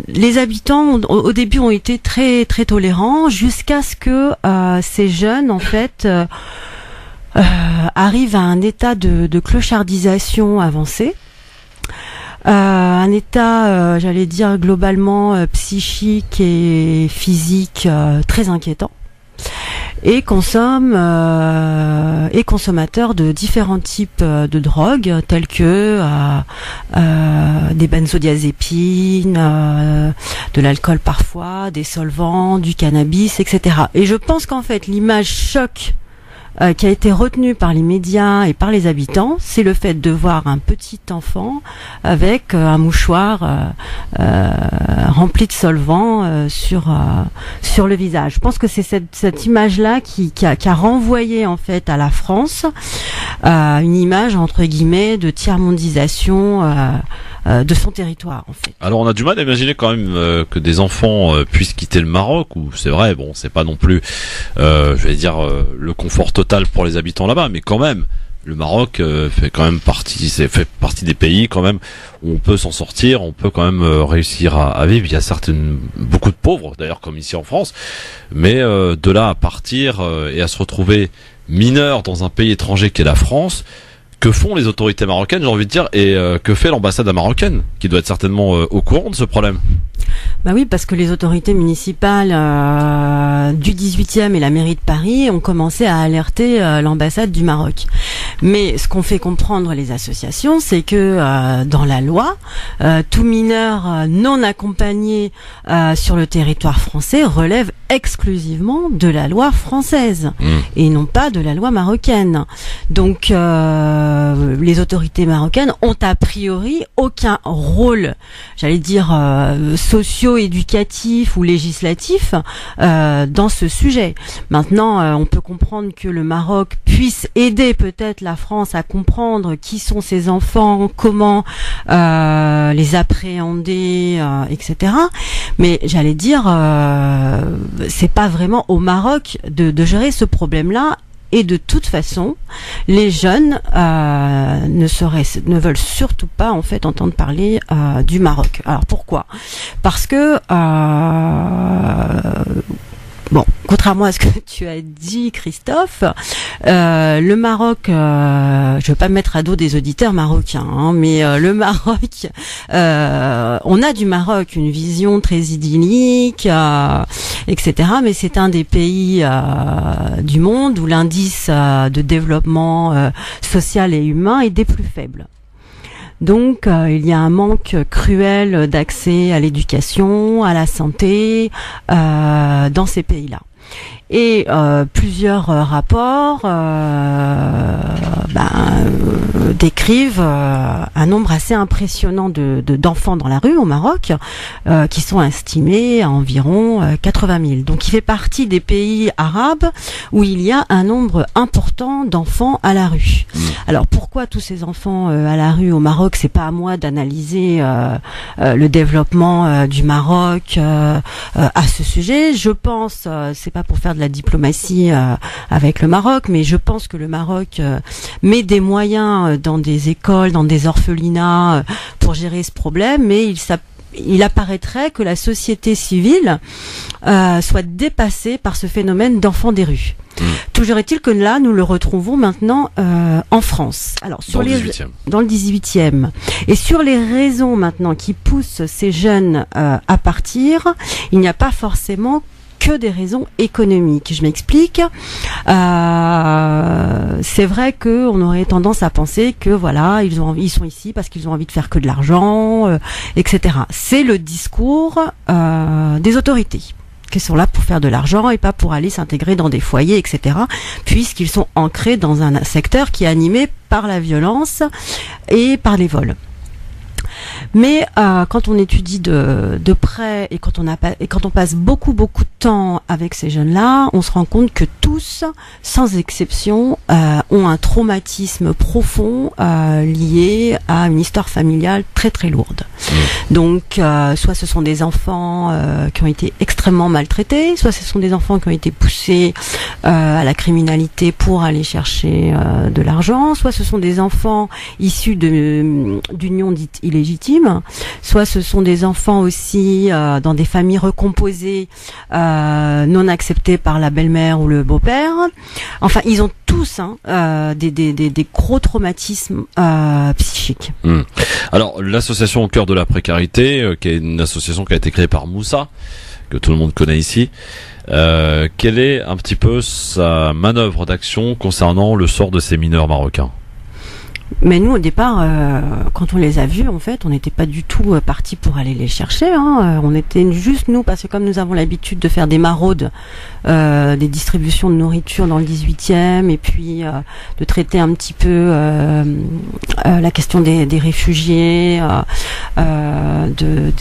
les habitants au début ont été très très tolérants jusqu'à ce que ces jeunes en fait arrivent à un état de clochardisation avancé. Un état, j'allais dire globalement psychique et physique très inquiétant, et consommateurs de différents types de drogues telles que des benzodiazépines, de l'alcool parfois, des solvants, du cannabis, etc. Et je pense qu'en fait l'image choc qui a été retenu par les médias et par les habitants, c'est le fait de voir un petit enfant avec un mouchoir rempli de solvant sur le visage. Je pense que c'est cette image-là qui a renvoyé en fait à la France une image entre guillemets de tiers-mondisation de son territoire en fait. Alors on a du mal à imaginer quand même que des enfants puissent quitter le Maroc, où c'est vrai, bon, c'est pas non plus je vais dire le confort total pour les habitants là-bas, mais quand même le Maroc fait partie des pays quand même où on peut s'en sortir, on peut quand même réussir à vivre. Il y a certes beaucoup de pauvres d'ailleurs comme ici en France, mais de là à partir et à se retrouver mineur dans un pays étranger qu'est la France, que font les autorités marocaines, j'ai envie de dire, et que fait l'ambassade marocaine, qui doit être certainement au courant de ce problème? Bah oui, parce que les autorités municipales du 18e et la mairie de Paris ont commencé à alerter l'ambassade du Maroc. Mais ce qu'on fait comprendre les associations, c'est que dans la loi, tout mineur non accompagné sur le territoire français relève exclusivement de la loi française et non pas de la loi marocaine. Donc les autorités marocaines ont a priori aucun rôle, j'allais dire socio-éducatif ou législatif dans ce sujet. Maintenant, on peut comprendre que le Maroc puisse aider peut-être la France à comprendre qui sont ces enfants, comment les appréhender, etc. Mais j'allais dire, c'est pas vraiment au Maroc de gérer ce problème-là. Et de toute façon, les jeunes ne veulent surtout pas en fait entendre parler du Maroc. Alors pourquoi? Parce que bon, contrairement à ce que tu as dit, Christophe, le Maroc, je veux pas me mettre à dos des auditeurs marocains, hein, mais le Maroc, on a du Maroc une vision très idyllique, etc. Mais c'est un des pays du monde où l'indice de développement social et humain est des plus faibles. Donc, il y a un manque cruel d'accès à l'éducation, à la santé, dans ces pays-là. Et plusieurs rapports décrivent un nombre assez impressionnant d'enfants dans la rue au Maroc, qui sont estimés à environ 80 000. Donc il fait partie des pays arabes où il y a un nombre important d'enfants à la rue. Alors pourquoi tous ces enfants à la rue au Maroc? C'est pas à moi d'analyser le développement du Maroc à ce sujet. Je pense, c'est pas pour faire de la diplomatie avec le Maroc, mais je pense que le Maroc met des moyens dans des écoles, dans des orphelinats pour gérer ce problème, mais il apparaîtrait que la société civile soit dépassée par ce phénomène d'enfants des rues. Toujours est-il que là, nous le retrouvons maintenant en France. Alors, dans le 18e. Et sur les raisons maintenant qui poussent ces jeunes à partir, il n'y a pas forcément que des raisons économiques. Je m'explique. C'est vrai que on aurait tendance à penser que voilà, ils sont ici parce qu'ils ont envie de faire que de l'argent, etc. C'est le discours des autorités, qui sont là pour faire de l'argent et pas pour aller s'intégrer dans des foyers, etc., puisqu'ils sont ancrés dans un secteur qui est animé par la violence et par les vols. Mais quand on étudie de près et quand on passe beaucoup de temps avec ces jeunes-là, on se rend compte que tous, sans exception, ont un traumatisme profond lié à une histoire familiale très très lourde. Donc, soit ce sont des enfants qui ont été extrêmement maltraités, soit ce sont des enfants qui ont été poussés à la criminalité pour aller chercher de l'argent, soit ce sont des enfants issus d'unions dites illégitimes, soit ce sont des enfants aussi dans des familles recomposées non acceptées par la belle-mère ou le beau-père. Enfin, ils ont tous des gros traumatismes psychiques. Alors, l'association Au cœur de la précarité, qui est une association qui a été créée par Moussa, que tout le monde connaît ici, quelle est un petit peu sa manœuvre d'action concernant le sort de ces mineurs marocains? Mais nous, au départ, quand on les a vus, en fait, on n'était pas du tout partis pour aller les chercher. On était juste nous, parce que comme nous avons l'habitude de faire des maraudes, des distributions de nourriture dans le 18e, et puis de traiter un petit peu la question des réfugiés, de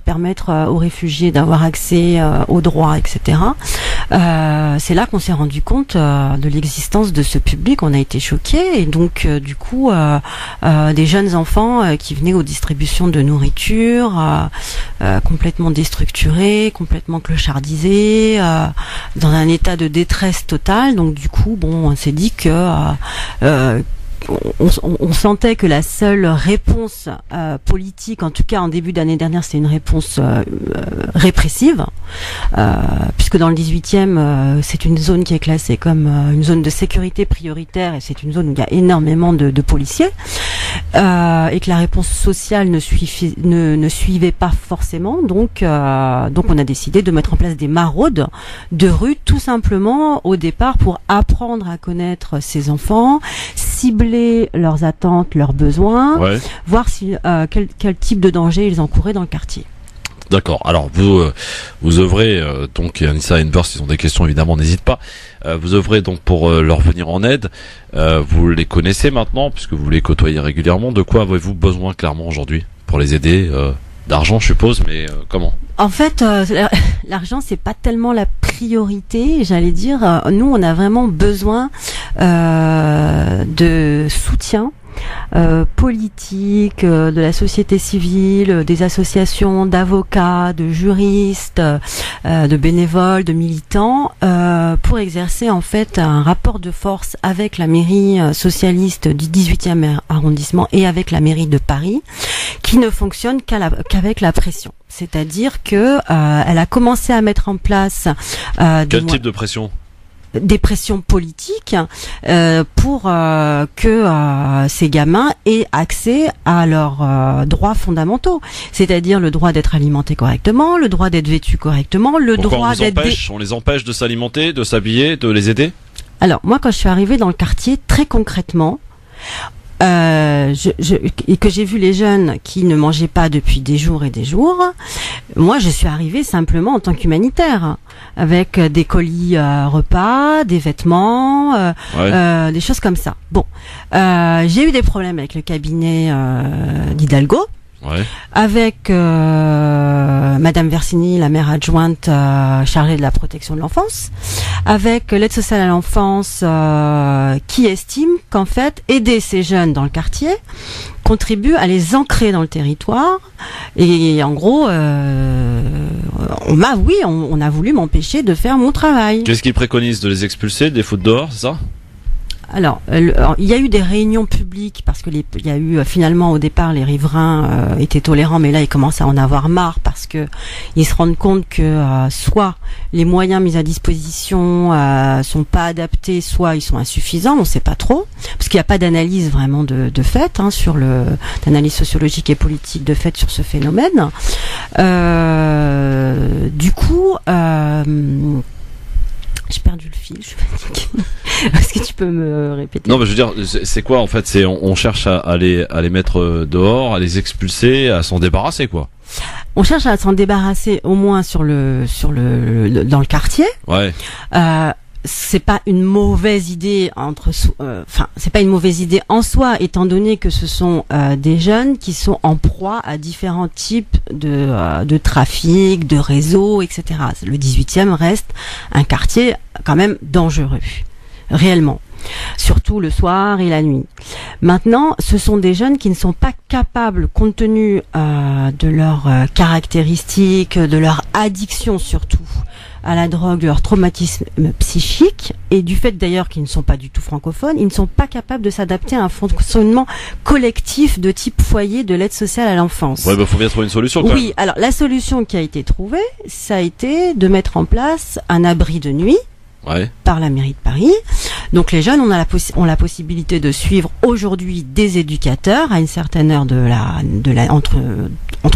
permettre aux réfugiés d'avoir accès aux droits, etc. C'est là qu'on s'est rendu compte de l'existence de ce public. On a été choqués, et donc du coup des jeunes enfants qui venaient aux distributions de nourriture complètement déstructurés, complètement clochardisés, dans un état de détresse totale. Donc du coup, bon, on s'est dit que on sentait que la seule réponse politique, en tout cas en début d'année dernière, c'était une réponse répressive, puisque dans le 18e, c'est une zone qui est classée comme une zone de sécurité prioritaire, et c'est une zone où il y a énormément de policiers, et que la réponse sociale ne suivait pas forcément. Donc on a décidé de mettre en place des maraudes de rue, tout simplement au départ pour apprendre à connaître ces enfants, cibler leurs attentes, leurs besoins, voir si quel type de danger ils encouraient dans le quartier. D'accord. Alors vous œuvrez donc Anissa et Enver, s'ils ont des questions évidemment n'hésite pas. Vous œuvrez donc pour leur venir en aide. Vous les connaissez maintenant puisque vous les côtoyez régulièrement. De quoi avez-vous besoin clairement aujourd'hui pour les aider? D'argent, je suppose, mais comment? En fait, l'argent, c'est pas tellement la priorité, j'allais dire. Nous, on a vraiment besoin de soutien politique, de la société civile, des associations d'avocats, de juristes, de bénévoles, de militants, pour exercer en fait un rapport de force avec la mairie socialiste du 18e arrondissement et avec la mairie de Paris, qui ne fonctionne qu'avec la pression. C'est-à-dire que elle a commencé à mettre en place quel type de pression? Des pressions politiques pour que ces gamins aient accès à leurs droits fondamentaux, c'est-à-dire le droit d'être alimenté correctement, le droit d'être vêtu correctement, le droit d'être... On les empêche de s'alimenter, de s'habiller, de les aider? Alors moi, quand je suis arrivée dans le quartier, très concrètement, et que j'ai vu les jeunes qui ne mangeaient pas depuis des jours et des jours, Moi, je suis arrivée simplement en tant qu'humanitaire, avec des colis repas, des vêtements, des choses comme ça. Bon, j'ai eu des problèmes avec le cabinet d'Hidalgo. Ouais. Avec Madame Versini, la maire adjointe chargée de la protection de l'enfance, avec l'aide sociale à l'enfance qui estime qu'en fait aider ces jeunes dans le quartier contribue à les ancrer dans le territoire, et en gros on a voulu m'empêcher de faire mon travail. Qu'est-ce qu'ils préconisent, de les expulser, des foutre dehors, c'est ça? Alors, il y a eu des réunions publiques parce que il y a eu finalement au départ les riverains étaient tolérants, mais là ils commencent à en avoir marre parce que ils se rendent compte que soit les moyens mis à disposition sont pas adaptés, soit ils sont insuffisants, on sait pas trop, parce qu'il n'y a pas d'analyse vraiment de fait sur d'analyse sociologique et politique de fait sur ce phénomène. Du coup. J'ai perdu le fil, je suis fatiguée. Est-ce que tu peux me répéter? Non, mais je veux dire, c'est quoi en fait? C'est on cherche à les mettre dehors, à les expulser, à s'en débarrasser, quoi. On cherche à s'en débarrasser au moins dans le quartier. Ouais. C'est pas une mauvaise idée c'est pas une mauvaise idée en soi, étant donné que ce sont des jeunes qui sont en proie à différents types de trafic, de réseaux, etc. Le 18e reste un quartier quand même dangereux, réellement. Surtout le soir et la nuit. Maintenant, ce sont des jeunes qui ne sont pas capables, compte tenu de leurs caractéristiques, de leur addiction surtout à la drogue, de leur traumatisme psychique, et du fait d'ailleurs qu'ils ne sont pas du tout francophones, ils ne sont pas capables de s'adapter à un fonctionnement collectif de type foyer de l'aide sociale à l'enfance. Ouais, faut bien trouver une solution quand même. Oui, alors la solution qui a été trouvée, ça a été de mettre en place un abri de nuit. Ouais. Par la mairie de Paris. Donc les jeunes ont la possibilité de suivre aujourd'hui des éducateurs à une certaine heure entre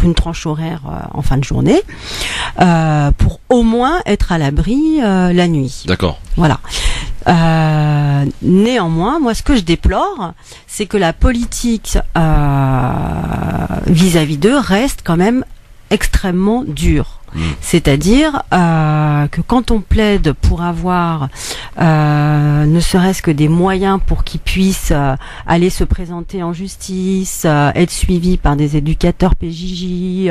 une tranche horaire en fin de journée, pour au moins être à l'abri la nuit. D'accord. Voilà. Néanmoins, moi, ce que je déplore, c'est que la politique vis-à-vis d'eux reste quand même extrêmement dure. C'est-à-dire que quand on plaide pour avoir ne serait-ce que des moyens pour qu'ils puissent aller se présenter en justice, être suivis par des éducateurs PJJ,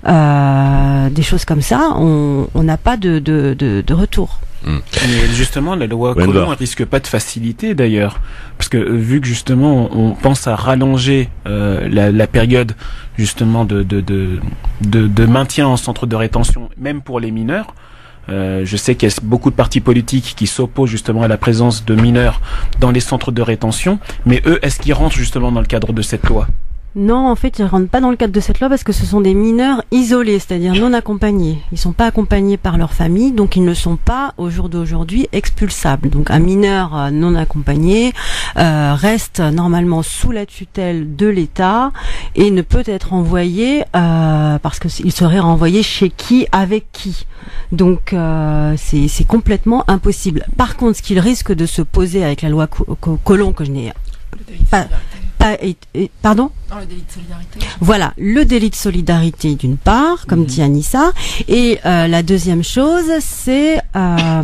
des choses comme ça, on n'a pas de retour. Mais justement, la loi Collomb ne risque pas de faciliter d'ailleurs, parce que vu que justement on pense à rallonger la période justement de maintien en centre de rétention, même pour les mineurs. Je sais qu'il y a beaucoup de partis politiques qui s'opposent justement à la présence de mineurs dans les centres de rétention, mais eux, est-ce qu'ils rentrent justement dans le cadre de cette loi? Non, en fait, ils ne rentrent pas dans le cadre de cette loi parce que ce sont des mineurs isolés, c'est-à-dire non accompagnés. Ils ne sont pas accompagnés par leur famille, donc ils ne sont pas, au jour d'aujourd'hui, expulsables. Donc un mineur non accompagné reste normalement sous la tutelle de l'État et ne peut être envoyé parce qu'il serait renvoyé chez qui, avec qui. Donc c'est complètement impossible. Par contre, ce qu'il risque de se poser avec la loi Collomb, que je n'ai pas... Pardon ? Non, le délit de solidarité. Voilà, le délit de solidarité d'une part, comme dit Anissa, et la deuxième chose, c'est un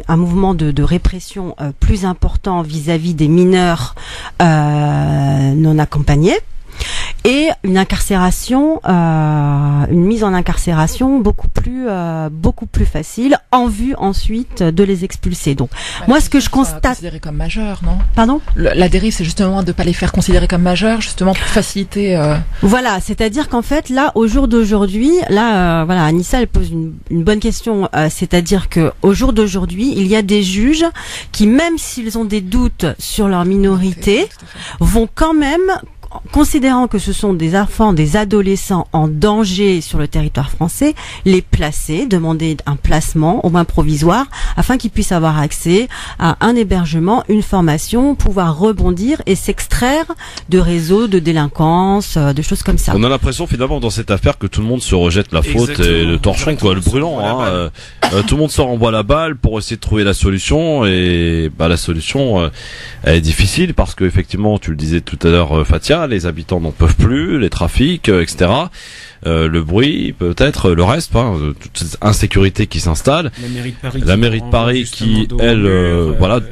mouvement de répression plus important vis-à-vis des mineurs non accompagnés. Et une incarcération, une mise en incarcération beaucoup plus facile, en vue ensuite de les expulser. Donc, moi, ce que je constate, considéré comme majeur, non ? Pardon ? La dérive, c'est justement de pas les faire considérer comme majeurs, justement pour faciliter. Voilà, c'est-à-dire qu'en fait, là, au jour d'aujourd'hui, voilà, Anissa, elle pose une bonne question. C'est-à-dire que au jour d'aujourd'hui, il y a des juges qui, même s'ils ont des doutes sur leur minorité, vont quand même, considérant que ce sont des enfants, des adolescents en danger sur le territoire français, les placer, demander un placement, au moins provisoire, afin qu'ils puissent avoir accès à un hébergement, une formation, pouvoir rebondir et s'extraire de réseaux de délinquance, de choses comme ça. On a l'impression finalement dans cette affaire que tout le monde se rejette la faute. Exactement. Et le torchon, quoi, le brûlant. Tout le monde se renvoie la balle pour essayer de trouver la solution, et la solution elle est difficile parce que effectivement, tu le disais tout à l'heure, Fatia, les habitants n'en peuvent plus, les trafics, etc. Le bruit, peut-être le reste, toute cette insécurité qui s'installe. La mairie de Paris qui elle,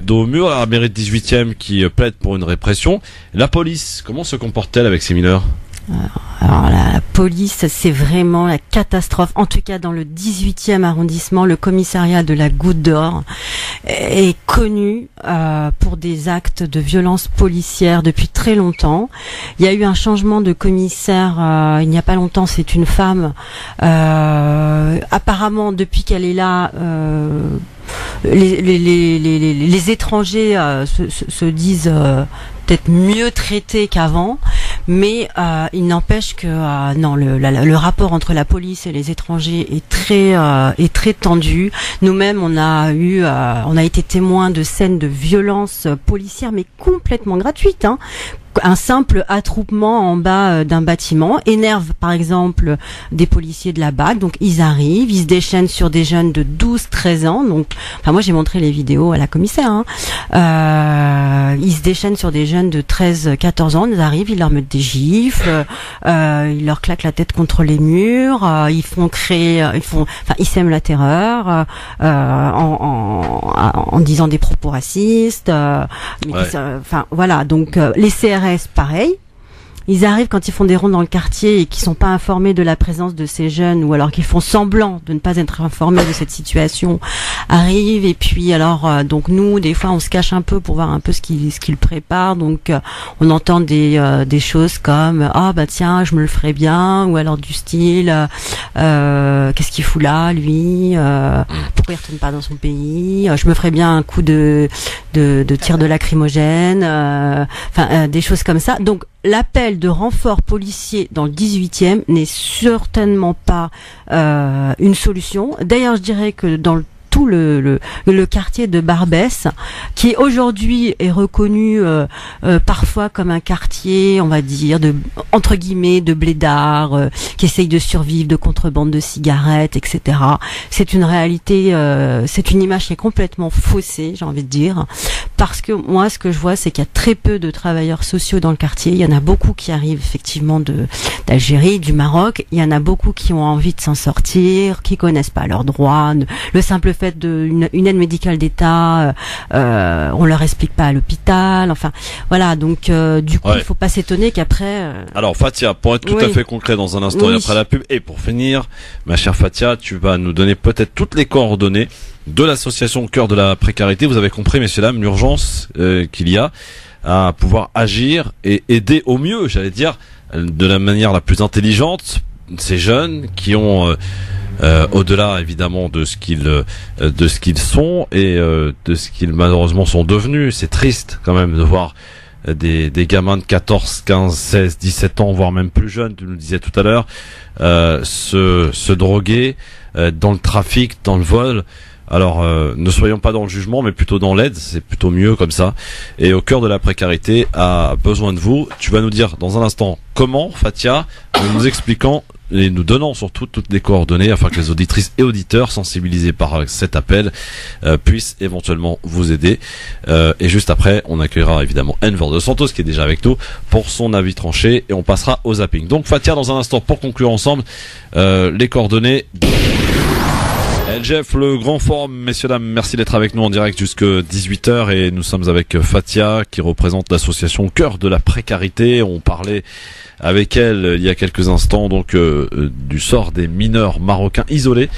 dos au mur. La mairie de 18e qui plaide pour une répression. La police, comment se comporte-t-elle avec ces mineurs? Alors la police, c'est vraiment la catastrophe. En tout cas, dans le 18e arrondissement, le commissariat de la Goutte d'Or est connu pour des actes de violence policière depuis très longtemps. Il y a eu un changement de commissaire il n'y a pas longtemps. C'est une femme. Apparemment, depuis qu'elle est là, les étrangers se disent peut-être mieux traités qu'avant, mais il n'empêche que le rapport entre la police et les étrangers est très tendu. Nous-mêmes, on a été témoins de scènes de violence policière, mais complètement gratuites. Un simple attroupement en bas d'un bâtiment énerve par exemple des policiers de la BAC, donc ils arrivent, ils se déchaînent sur des jeunes de 12-13 ans, donc moi j'ai montré les vidéos à la commissaire, ils se déchaînent sur des jeunes de 13-14 ans, ils arrivent, ils leur mettent des gifles, ils leur claquent la tête contre les murs, ils sèment la terreur en disant des propos racistes, donc les CRS pareil. Ils arrivent quand ils font des rondes dans le quartier et qu'ils sont pas informés de la présence de ces jeunes, ou alors qu'ils font semblant de ne pas être informés de cette situation, arrivent, et puis donc nous des fois on se cache un peu pour voir un peu ce qu'ils préparent, donc on entend des choses comme tiens, je me le ferais bien, ou alors du style qu'est-ce qu'il fout là lui, pourquoi il retourne pas dans son pays, je me ferais bien un coup de tir de lacrymogène, des choses comme ça. Donc l'appel de renfort policier dans le 18e n'est certainement pas une solution. D'ailleurs, je dirais que dans tout le quartier de Barbès, qui aujourd'hui est reconnu parfois comme un quartier, on va dire, entre guillemets, de blédards, qui essaye de survivre de contrebande de cigarettes, etc. C'est une réalité, c'est une image qui est complètement faussée, j'ai envie de dire, parce que moi, ce que je vois, c'est qu'il y a très peu de travailleurs sociaux dans le quartier. Il y en a beaucoup qui arrivent effectivement d'Algérie, du Maroc. Il y en a beaucoup qui ont envie de s'en sortir, qui connaissent pas leurs droits. Le simple fait d'une aide médicale d'État, on leur explique pas à l'hôpital. Enfin, voilà. Donc, du coup, il faut pas s'étonner qu'après. Alors, Fatia, pour être tout à fait concret dans un instant et après la pub, et pour finir, ma chère Fatia, tu vas nous donner peut-être toutes les coordonnées de l'association Cœur de la Précarité. Vous avez compris, messieurs dames, l'urgence qu'il y a à pouvoir agir et aider au mieux, j'allais dire, de la manière la plus intelligente, ces jeunes qui ont au-delà évidemment de ce qu'ils sont et de ce qu'ils malheureusement sont devenus. C'est triste quand même de voir des gamins de 14, 15, 16, 17 ans, voire même plus jeunes, tu nous le disais tout à l'heure, se droguer dans le trafic, dans le vol. Alors, ne soyons pas dans le jugement, mais plutôt dans l'aide, c'est plutôt mieux comme ça. Et au cœur de la précarité a besoin de vous. Tu vas nous dire dans un instant comment, Fatia, en nous expliquant et nous donnant surtout toutes les coordonnées afin que les auditrices et auditeurs sensibilisés par cet appel puissent éventuellement vous aider. Et juste après, on accueillera évidemment Enver de Santos qui est déjà avec nous pour son avis tranché et on passera au zapping. Donc Fatia, dans un instant, pour conclure ensemble, les coordonnées. LGF, le grand forum, messieurs dames, merci d'être avec nous en direct jusque 18h et nous sommes avec Fatia qui représente l'association Cœur de la Précarité. On parlait avec elle il y a quelques instants donc du sort des mineurs marocains isolés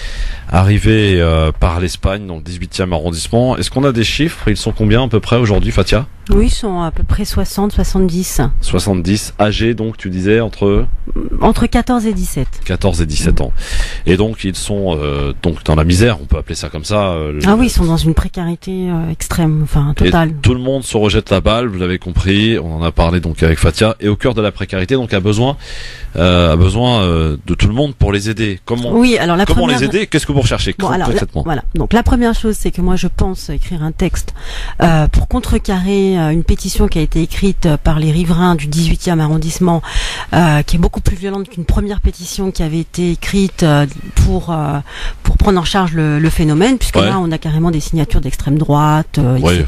arrivés par l'Espagne dans le 18e arrondissement. Est-ce qu'on a des chiffres? Ils sont combien à peu près aujourd'hui, Fatia? Oui, ils sont à peu près 70. 70, âgés donc, tu disais, entre 14 et 17. 14 et 17 ans. Et donc ils sont donc dans la misère, on peut appeler ça comme ça. Oui, ils sont dans une précarité extrême, enfin totale. Et tout le monde se rejette la balle, vous l'avez compris, on en a parlé donc avec Fatia. Et au cœur de la précarité, donc a besoin a besoin de tout le monde pour les aider. Comment les aider? Qu'est-ce que vous recherchez concrètement? Voilà. Donc la première chose, c'est que moi je pense écrire un texte pour contrecarrer une pétition qui a été écrite par les riverains du 18e arrondissement, qui est beaucoup plus violente qu'une première pétition qui avait été écrite pour prendre en charge le phénomène, puisque là on a carrément des signatures d'extrême droite, etc.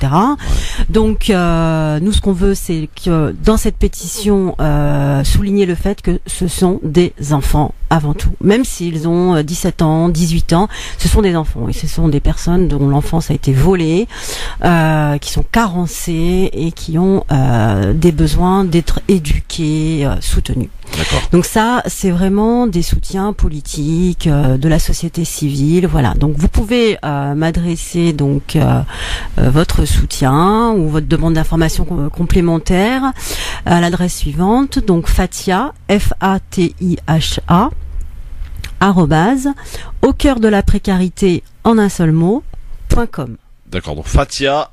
Donc nous ce qu'on veut, c'est que dans cette pétition souligner le fait que ce sont des enfants avant tout, même s'ils ont 17 ans, 18 ans, ce sont des enfants et ce sont des personnes dont l'enfance a été volée, qui sont carencées et qui ont des besoins d'être éduqués, soutenus. D'accord. Donc ça, c'est vraiment des soutiens politiques de la société civile, voilà. Donc vous pouvez m'adresser donc votre soutien ou votre demande d'information complémentaire à l'adresse suivante, donc Fatia, F-A-T-I-H-A @au cœur de la précarité en un seul mot.com. D'accord, donc Fatia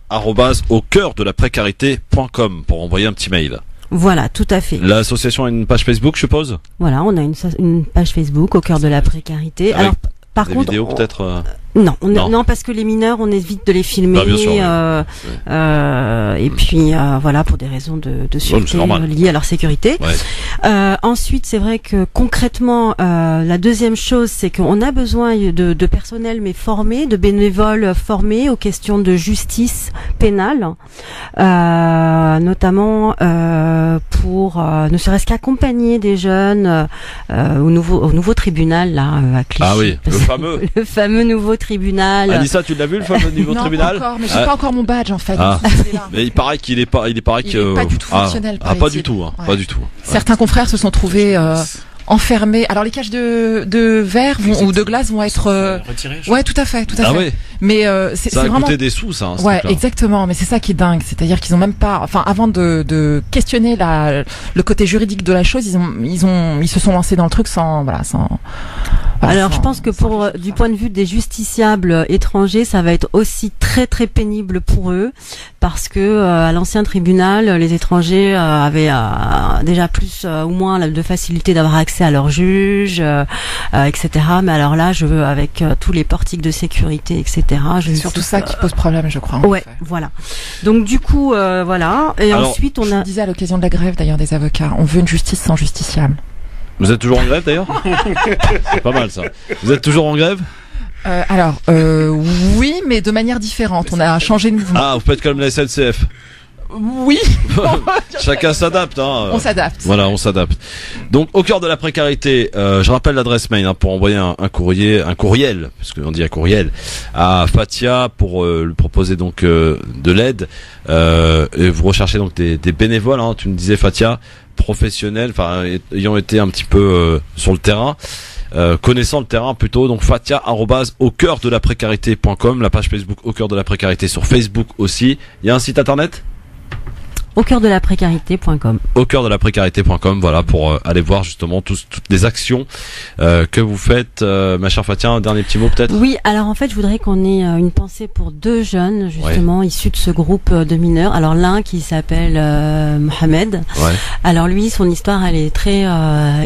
@au cœur de la précarité.com pour envoyer un petit mail. Voilà, tout à fait. L'association a une page Facebook, je suppose? Voilà, on a une page Facebook au cœur de la précarité. Avec alors par des contre, vidéos peut-être non, parce que les mineurs, on évite de les filmer, bien sûr, et puis voilà, pour des raisons de sûreté liées à leur sécurité. Ensuite, c'est vrai que concrètement, la deuxième chose, c'est qu'on a besoin de personnel mais formé, de bénévoles formés aux questions de justice pénale, notamment pour ne serait-ce qu'accompagner des jeunes au nouveau tribunal là à Clichy. Ah oui, le fameux nouveau tribunal. Anissa, tu l'as vu le fameux niveau tribunal? Non, pas encore, mais j'ai pas encore mon badge en fait. Mais il paraît qu'il est pas du tout fonctionnel. Pas du tout, pas du tout. Certains confrères se sont trouvés enfermés. Alors les cages de verre ou de glace vont être retirées. Ouais, tout à fait. Ouais. Mais c'est ça a vraiment coûté des sous, ça. Ouais, exactement. Mais c'est ça qui est dingue, c'est-à-dire qu'ils ont même pas, enfin, avant de questionner le côté juridique de la chose, ils se sont lancés dans le truc sans. Alors, je pense que du point de vue des justiciables étrangers, ça va être aussi très très pénible pour eux, parce que à l'ancien tribunal, les étrangers avaient déjà plus ou moins de facilité d'avoir accès à leur juge, etc. Mais alors là, avec tous les portiques de sécurité, etc. C'est surtout ça qui pose problème, je crois. Ouais, voilà. Donc du coup, voilà. Et alors, ensuite, je disais à l'occasion de la grève d'ailleurs des avocats, on veut une justice sans justiciable. Vous êtes toujours en grève d'ailleurs? C'est pas mal ça. Vous êtes toujours en grève? Oui, mais de manière différente. On a changé de mouvement. Ah, vous faites comme la SNCF? Oui. Chacun s'adapte. On s'adapte. Voilà, on s'adapte. Donc, au cœur de la précarité, je rappelle l'adresse mail pour envoyer un courriel, parce qu'on dit un courriel, à Fatia pour lui proposer donc de l'aide. Et vous recherchez donc des bénévoles. Tu me disais Fatia, professionnels, enfin ayant été un petit peu sur le terrain. Connaissant le terrain plutôt, donc Fatia @au cœur de la précarité.com, la page Facebook au cœur de la précarité sur Facebook aussi. Il y a un site internet? Au cœur de la précarité.com. Au cœur de la précarité.com, voilà, pour aller voir justement toutes les actions que vous faites. Ma chère Fatia, un dernier petit mot peut-être? Oui, alors en fait, je voudrais qu'on ait une pensée pour deux jeunes justement issus de ce groupe de mineurs. Alors l'un qui s'appelle Mohamed. Alors lui, son histoire, elle est très,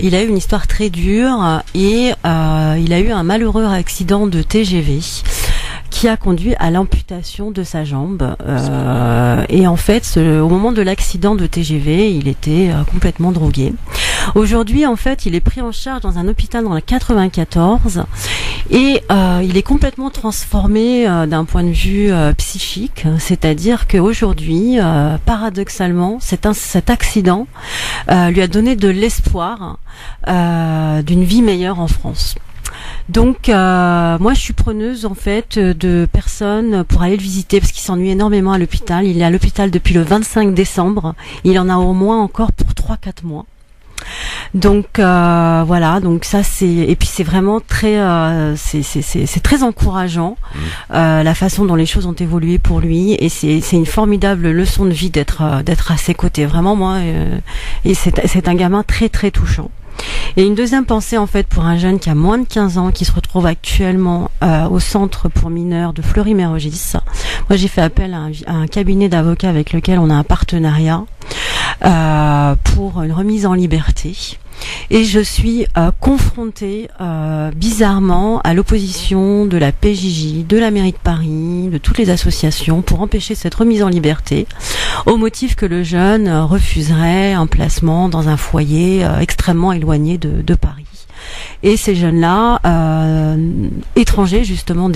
il a eu une histoire très dure et il a eu un malheureux accident de TGV qui a conduit à l'amputation de sa jambe. Et en fait, au moment de l'accident de TGV, il était complètement drogué. Aujourd'hui, en fait, il est pris en charge dans un hôpital dans la 94 et il est complètement transformé d'un point de vue psychique. C'est-à-dire qu'aujourd'hui, paradoxalement, cet accident lui a donné de l'espoir d'une vie meilleure en France. Donc moi je suis preneuse en fait de personnes pour aller le visiter parce qu'il s'ennuie énormément à l'hôpital. Il est à l'hôpital depuis le 25 décembre. Il en a au moins encore pour 3-4 mois. Donc voilà, donc ça et puis c'est vraiment très c'est très encourageant la façon dont les choses ont évolué pour lui et c'est une formidable leçon de vie d'être à ses côtés. Vraiment moi et c'est un gamin très très touchant. Et une deuxième pensée en fait pour un jeune qui a moins de 15 ans qui se retrouve actuellement au centre pour mineurs de Fleury-Mérogis. Moi j'ai fait appel à un cabinet d'avocats avec lequel on a un partenariat pour une remise en liberté. Et je suis confrontée bizarrement à l'opposition de la PJJ, de la mairie de Paris, de toutes les associations pour empêcher cette remise en liberté, au motif que le jeune refuserait un placement dans un foyer extrêmement éloigné de Paris. Et ces jeunes-là, étrangers justement,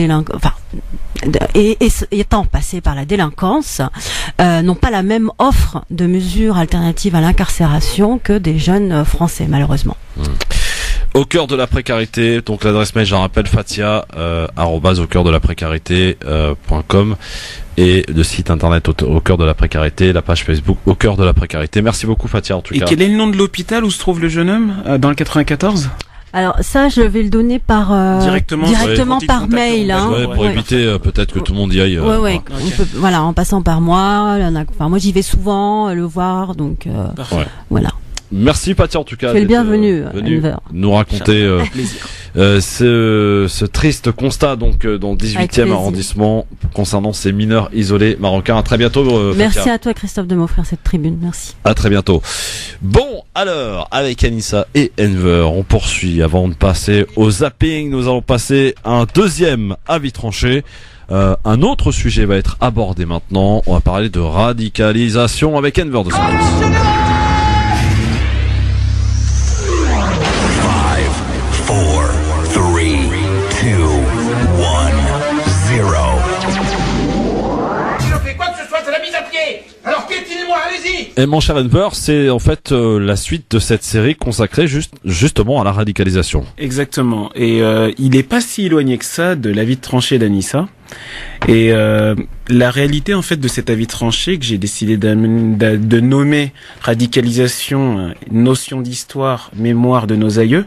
étant passés par la délinquance, n'ont pas la même offre de mesures alternatives à l'incarcération que des jeunes français, malheureusement. Au cœur de la précarité, donc l'adresse mail, j'en rappelle, Fatia, @au cœur de la précarité.com, et le site internet au cœur de la précarité, la page Facebook au cœur de la précarité. Merci beaucoup, Fatia, en tout cas. Et quel est le nom de l'hôpital où se trouve le jeune homme dans le 94? Alors ça, je vais le donner par directement par mail, hein. Pour éviter peut-être que tout le monde y aille. On peut, voilà, en passant par moi. Enfin, moi, j'y vais souvent le voir, donc voilà. Merci, Fatia, en tout cas. Tu es le bienvenu, nous raconter ce triste constat, donc dans le 18e arrondissement, concernant ces mineurs isolés marocains. À très bientôt, Merci Fatia. à toi, Christophe, de m'offrir cette tribune. Merci. À très bientôt. Bon, alors, avec Anissa et Enver, on poursuit. Avant de passer au zapping, nous allons passer à un deuxième avis tranché. Un autre sujet va être abordé maintenant. On va parler de radicalisation avec Enver de Santos. 3, 2, 1, 0. Si je fais quoi que ce soit, c'est la mise à pied. Alors piétinez-moi, allez-y. Et mon cher Enver, c'est en fait la suite de cette série consacrée justement à la radicalisation. Exactement. Et il est pas si éloigné que ça de l'avis de tranché d'Anissa. Et la réalité en fait de cet avis tranché que j'ai décidé de nommer radicalisation, notion d'histoire, mémoire de nos aïeux,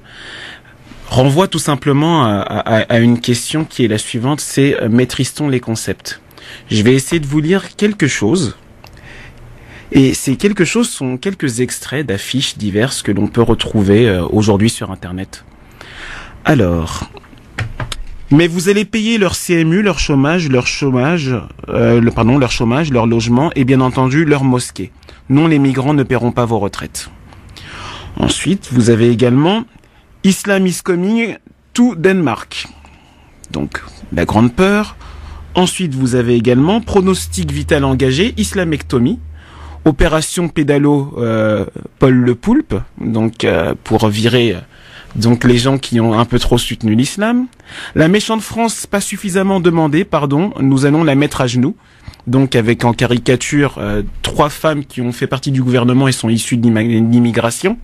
renvoie tout simplement à une question qui est la suivante, c'est maîtrise-t-on les concepts? Je vais essayer de vous lire quelque chose. Et ces quelque chose sont quelques extraits d'affiches diverses que l'on peut retrouver aujourd'hui sur Internet. Alors, mais vous allez payer leur CMU, leur chômage, leur logement et bien entendu leur mosquée. Non, les migrants ne paieront pas vos retraites. Ensuite, vous avez également Islam is coming to Denmark. Donc, la grande peur. Ensuite, vous avez également pronostic vital engagé, islamectomie. Opération pédalo Paul le Poulpe, donc pour virer donc les gens qui ont un peu trop soutenu l'islam. La méchante France pas suffisamment demandée, pardon, nous allons la mettre à genoux. Donc avec en caricature 3 femmes qui ont fait partie du gouvernement et sont issues de l'immigration.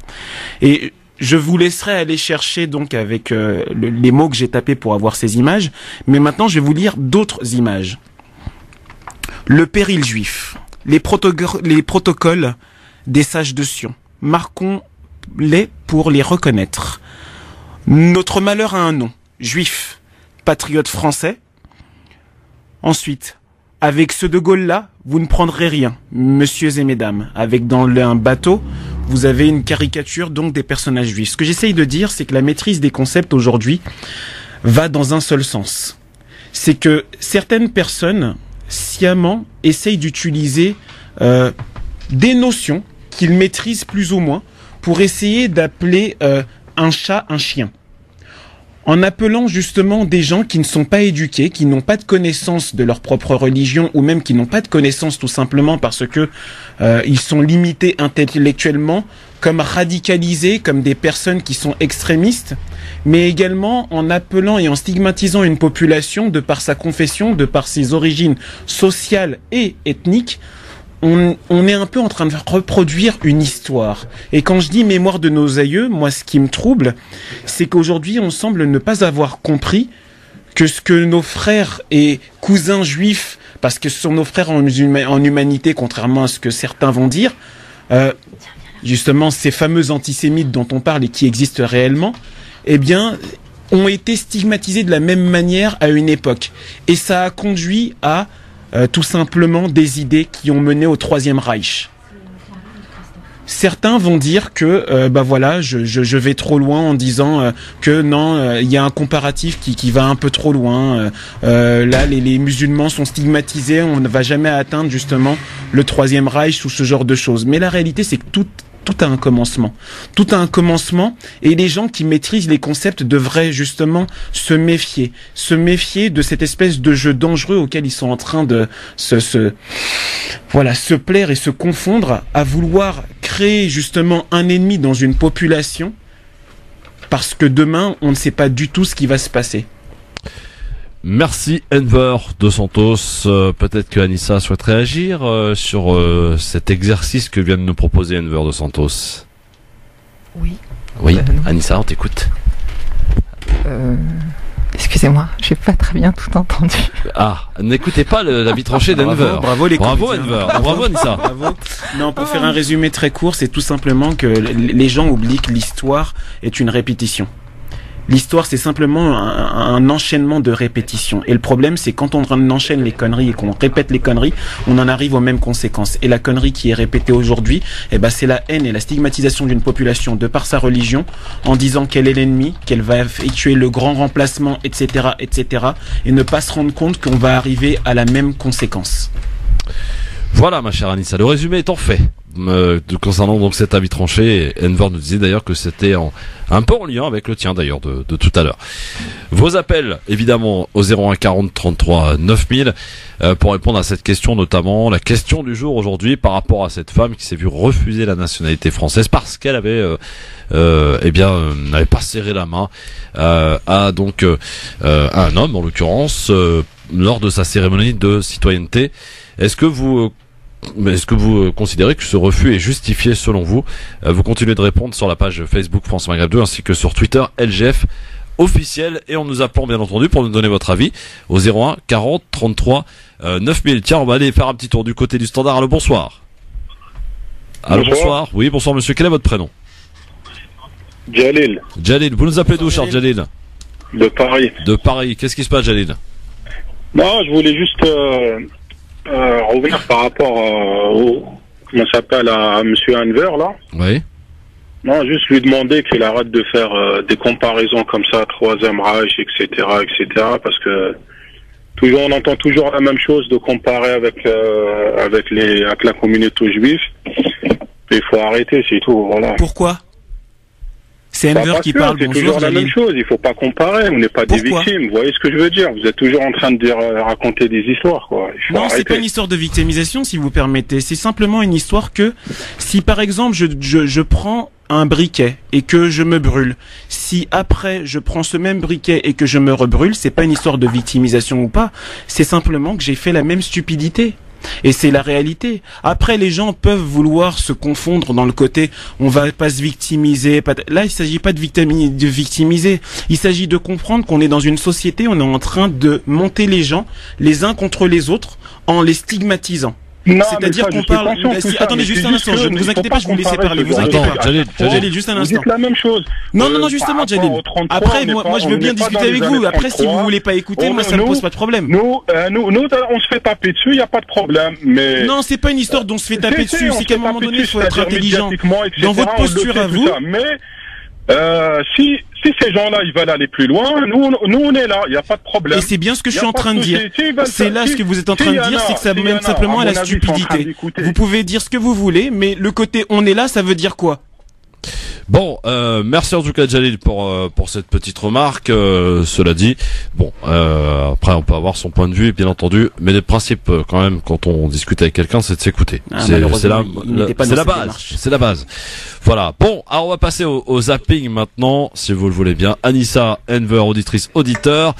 Et je vous laisserai aller chercher donc avec les mots que j'ai tapés pour avoir ces images. Mais maintenant je vais vous lire d'autres images. Le péril juif. Les protocoles des sages de Sion. Marquons-les pour les reconnaître. Notre malheur a un nom. Juif. Patriote français. Ensuite, avec ce de Gaulle-là, vous ne prendrez rien, messieurs et mesdames. Avec dans un bateau, vous avez une caricature donc des personnages juifs. Ce que j'essaye de dire, c'est que la maîtrise des concepts aujourd'hui va dans un seul sens. C'est que certaines personnes sciemment essayent d'utiliser des notions qu'ils maîtrisent plus ou moins pour essayer d'appeler un chat un chien. En appelant justement des gens qui ne sont pas éduqués, qui n'ont pas de connaissance de leur propre religion ou même qui n'ont pas de connaissance tout simplement parce que ils sont limités intellectuellement, comme radicalisés, comme des personnes qui sont extrémistes, mais également en appelant et en stigmatisant une population de par sa confession, de par ses origines sociales et ethniques. On est un peu en train de reproduire une histoire. Et quand je dis mémoire de nos aïeux, moi ce qui me trouble, c'est qu'aujourd'hui on semble ne pas avoir compris que ce que nos frères et cousins juifs, parce que ce sont nos frères en humanité, contrairement à ce que certains vont dire, justement ces fameux antisémites dont on parle et qui existent réellement, eh bien, ont été stigmatisés de la même manière à une époque. Et ça a conduit à tout simplement des idées qui ont mené au Troisième Reich. Certains vont dire que voilà, je vais trop loin en disant que non, il y a un comparatif qui va un peu trop loin. Là, les musulmans sont stigmatisés, on ne va jamais atteindre justement le Troisième Reich ou ce genre de choses. Mais la réalité, c'est que tout a un commencement. Tout a un commencement, et les gens qui maîtrisent les concepts devraient justement se méfier de cette espèce de jeu dangereux auquel ils sont en train de se plaire et se confondre à vouloir créer justement un ennemi dans une population, parce que demain, on ne sait pas du tout ce qui va se passer. Merci Enver dos Santos. Peut-être que Anissa souhaite réagir sur cet exercice que vient de nous proposer Enver dos Santos. Oui. Oui, Anissa, on t'écoute. Excusez-moi, j'ai pas très bien tout entendu. Ah, n'écoutez pas la vie tranchée d'Enver. Bravo les Bravo Enver. Bravo Anissa. Bravo. Non, pour faire un résumé très court, c'est tout simplement que les gens oublient que l'histoire est une répétition. L'histoire, c'est simplement un enchaînement de répétitions. Et le problème, c'est quand on enchaîne les conneries et qu'on répète les conneries, on en arrive aux mêmes conséquences. Et la connerie qui est répétée aujourd'hui, c'est la haine et la stigmatisation d'une population de par sa religion, en disant qu'elle est l'ennemi, qu'elle va effectuer le grand remplacement, etc., etc., et ne pas se rendre compte qu'on va arriver à la même conséquence. Voilà, ma chère Anissa, le résumé étant fait. Concernant donc cet avis tranché, Enver nous disait d'ailleurs que c'était un peu en lien avec le tien d'ailleurs de tout à l'heure. Vos appels évidemment au 01 40 33 9000 pour répondre à cette question, notamment la question du jour aujourd'hui par rapport à cette femme qui s'est vue refuser la nationalité française parce qu'elle avait n'avait pas serré la main à donc à un homme en l'occurrence lors de sa cérémonie de citoyenneté. Est-ce que vous considérez que ce refus est justifié selon vous? Vous continuez de répondre sur la page Facebook France Maghreb 2 ainsi que sur Twitter LGF officiel, et en nous appelant bien entendu pour nous donner votre avis au 01 40 33 9000. Tiens, on va aller faire un petit tour du côté du standard. Allô, bonsoir. Allô, bonsoir. Oui, bonsoir monsieur, quel est votre prénom? Jalil. Jalil, vous nous appelez d'où, cher Jalil? De Paris. De Paris, qu'est-ce qui se passe Jalil? Non, je voulais juste revenir par rapport comment ça s'appelle, à monsieur Enver là. Oui. Non, juste lui demander qu'il arrête de faire des comparaisons comme ça, Troisième Reich, etc., parce que on entend toujours la même chose, de comparer avec la communauté juive. Il faut arrêter, c'est tout, voilà. Pourquoi? C'est Enver qui parle, c'est toujours la même chose, il faut pas comparer, on n'est pas des victimes, vous voyez ce que je veux dire? Vous êtes toujours en train de raconter des histoires, quoi. Non, c'est pas une histoire de victimisation, si vous permettez, c'est simplement une histoire que, si par exemple je prends un briquet et que je me brûle, si après je prends ce même briquet et que je me rebrûle, c'est pas une histoire de victimisation ou pas, c'est simplement que j'ai fait la même stupidité. Et c'est la réalité. Après, les gens peuvent vouloir se confondre dans le côté on va pas se victimiser. Là, il s'agit pas de victimiser. Il s'agit de comprendre qu'on est dans une société, on est en train de monter les gens les uns contre les autres en les stigmatisant. C'est-à-dire qu'on parle. Attendez juste un instant, ne vous inquiétez pas, je vous laisser parler. Vous inquiétez pas. Jalil, juste un instant. Vous dites la même chose. Non, justement, Jalil. Après, moi, je veux bien discuter avec vous. Après, si vous voulez pas écouter, moi, ça me pose pas de problème. Nous, on se fait taper dessus, il y a pas de problème. Mais non, c'est pas une histoire dont on se fait taper dessus. C'est qu'à un moment donné, il faut être intelligent dans votre posture à vous. Mais si ces gens-là, ils veulent aller plus loin, nous on est là, il n'y a pas de problème. Et c'est bien ce que je suis en train de dire. C'est là ce que vous êtes en train de dire, c'est que ça mène simplement à la stupidité. Vous pouvez dire ce que vous voulez, mais le côté on est là, ça veut dire quoi? Bon, merci en tout cas Jalil pour cette petite remarque. Cela dit, bon, après on peut avoir son point de vue bien entendu, mais le principe quand même quand on discute avec quelqu'un, c'est de s'écouter. C'est la base. Voilà. Bon, alors on va passer au zapping maintenant, si vous le voulez bien. Anissa Enver, auditrice, auditeur.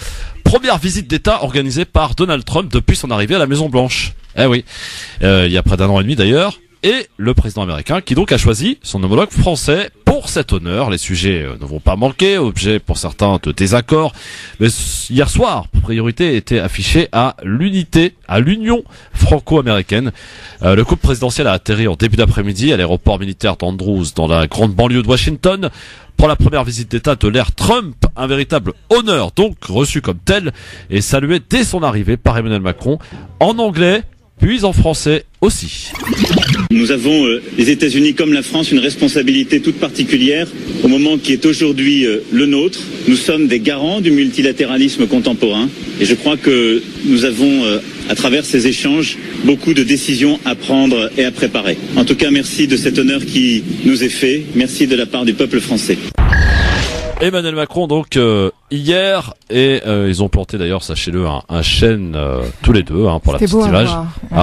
Première visite d'État organisée par Donald Trump depuis son arrivée à la Maison Blanche. Eh oui, il y a près d'un an et demi d'ailleurs. Et le président américain qui donc a choisi son homologue français pour cet honneur. Les sujets ne vont pas manquer, objet pour certains de désaccord. Mais hier soir, priorité était affichée à l'union franco-américaine. Le couple présidentiel a atterri en début d'après-midi à l'aéroport militaire d'Andrews dans la grande banlieue de Washington pour la première visite d'État de l'ère Trump. Un véritable honneur donc reçu comme tel et salué dès son arrivée par Emmanuel Macron en anglais puis en français aussi. Nous avons, les États-Unis comme la France, une responsabilité toute particulière au moment qui est aujourd'hui le nôtre. Nous sommes des garants du multilatéralisme contemporain et je crois que nous avons, à travers ces échanges, beaucoup de décisions à prendre et à préparer. En tout cas, merci de cet honneur qui nous est fait. Merci de la part du peuple français. Emmanuel Macron donc hier et ils ont planté d'ailleurs, sachez-le, un chêne tous les deux pour la petite image.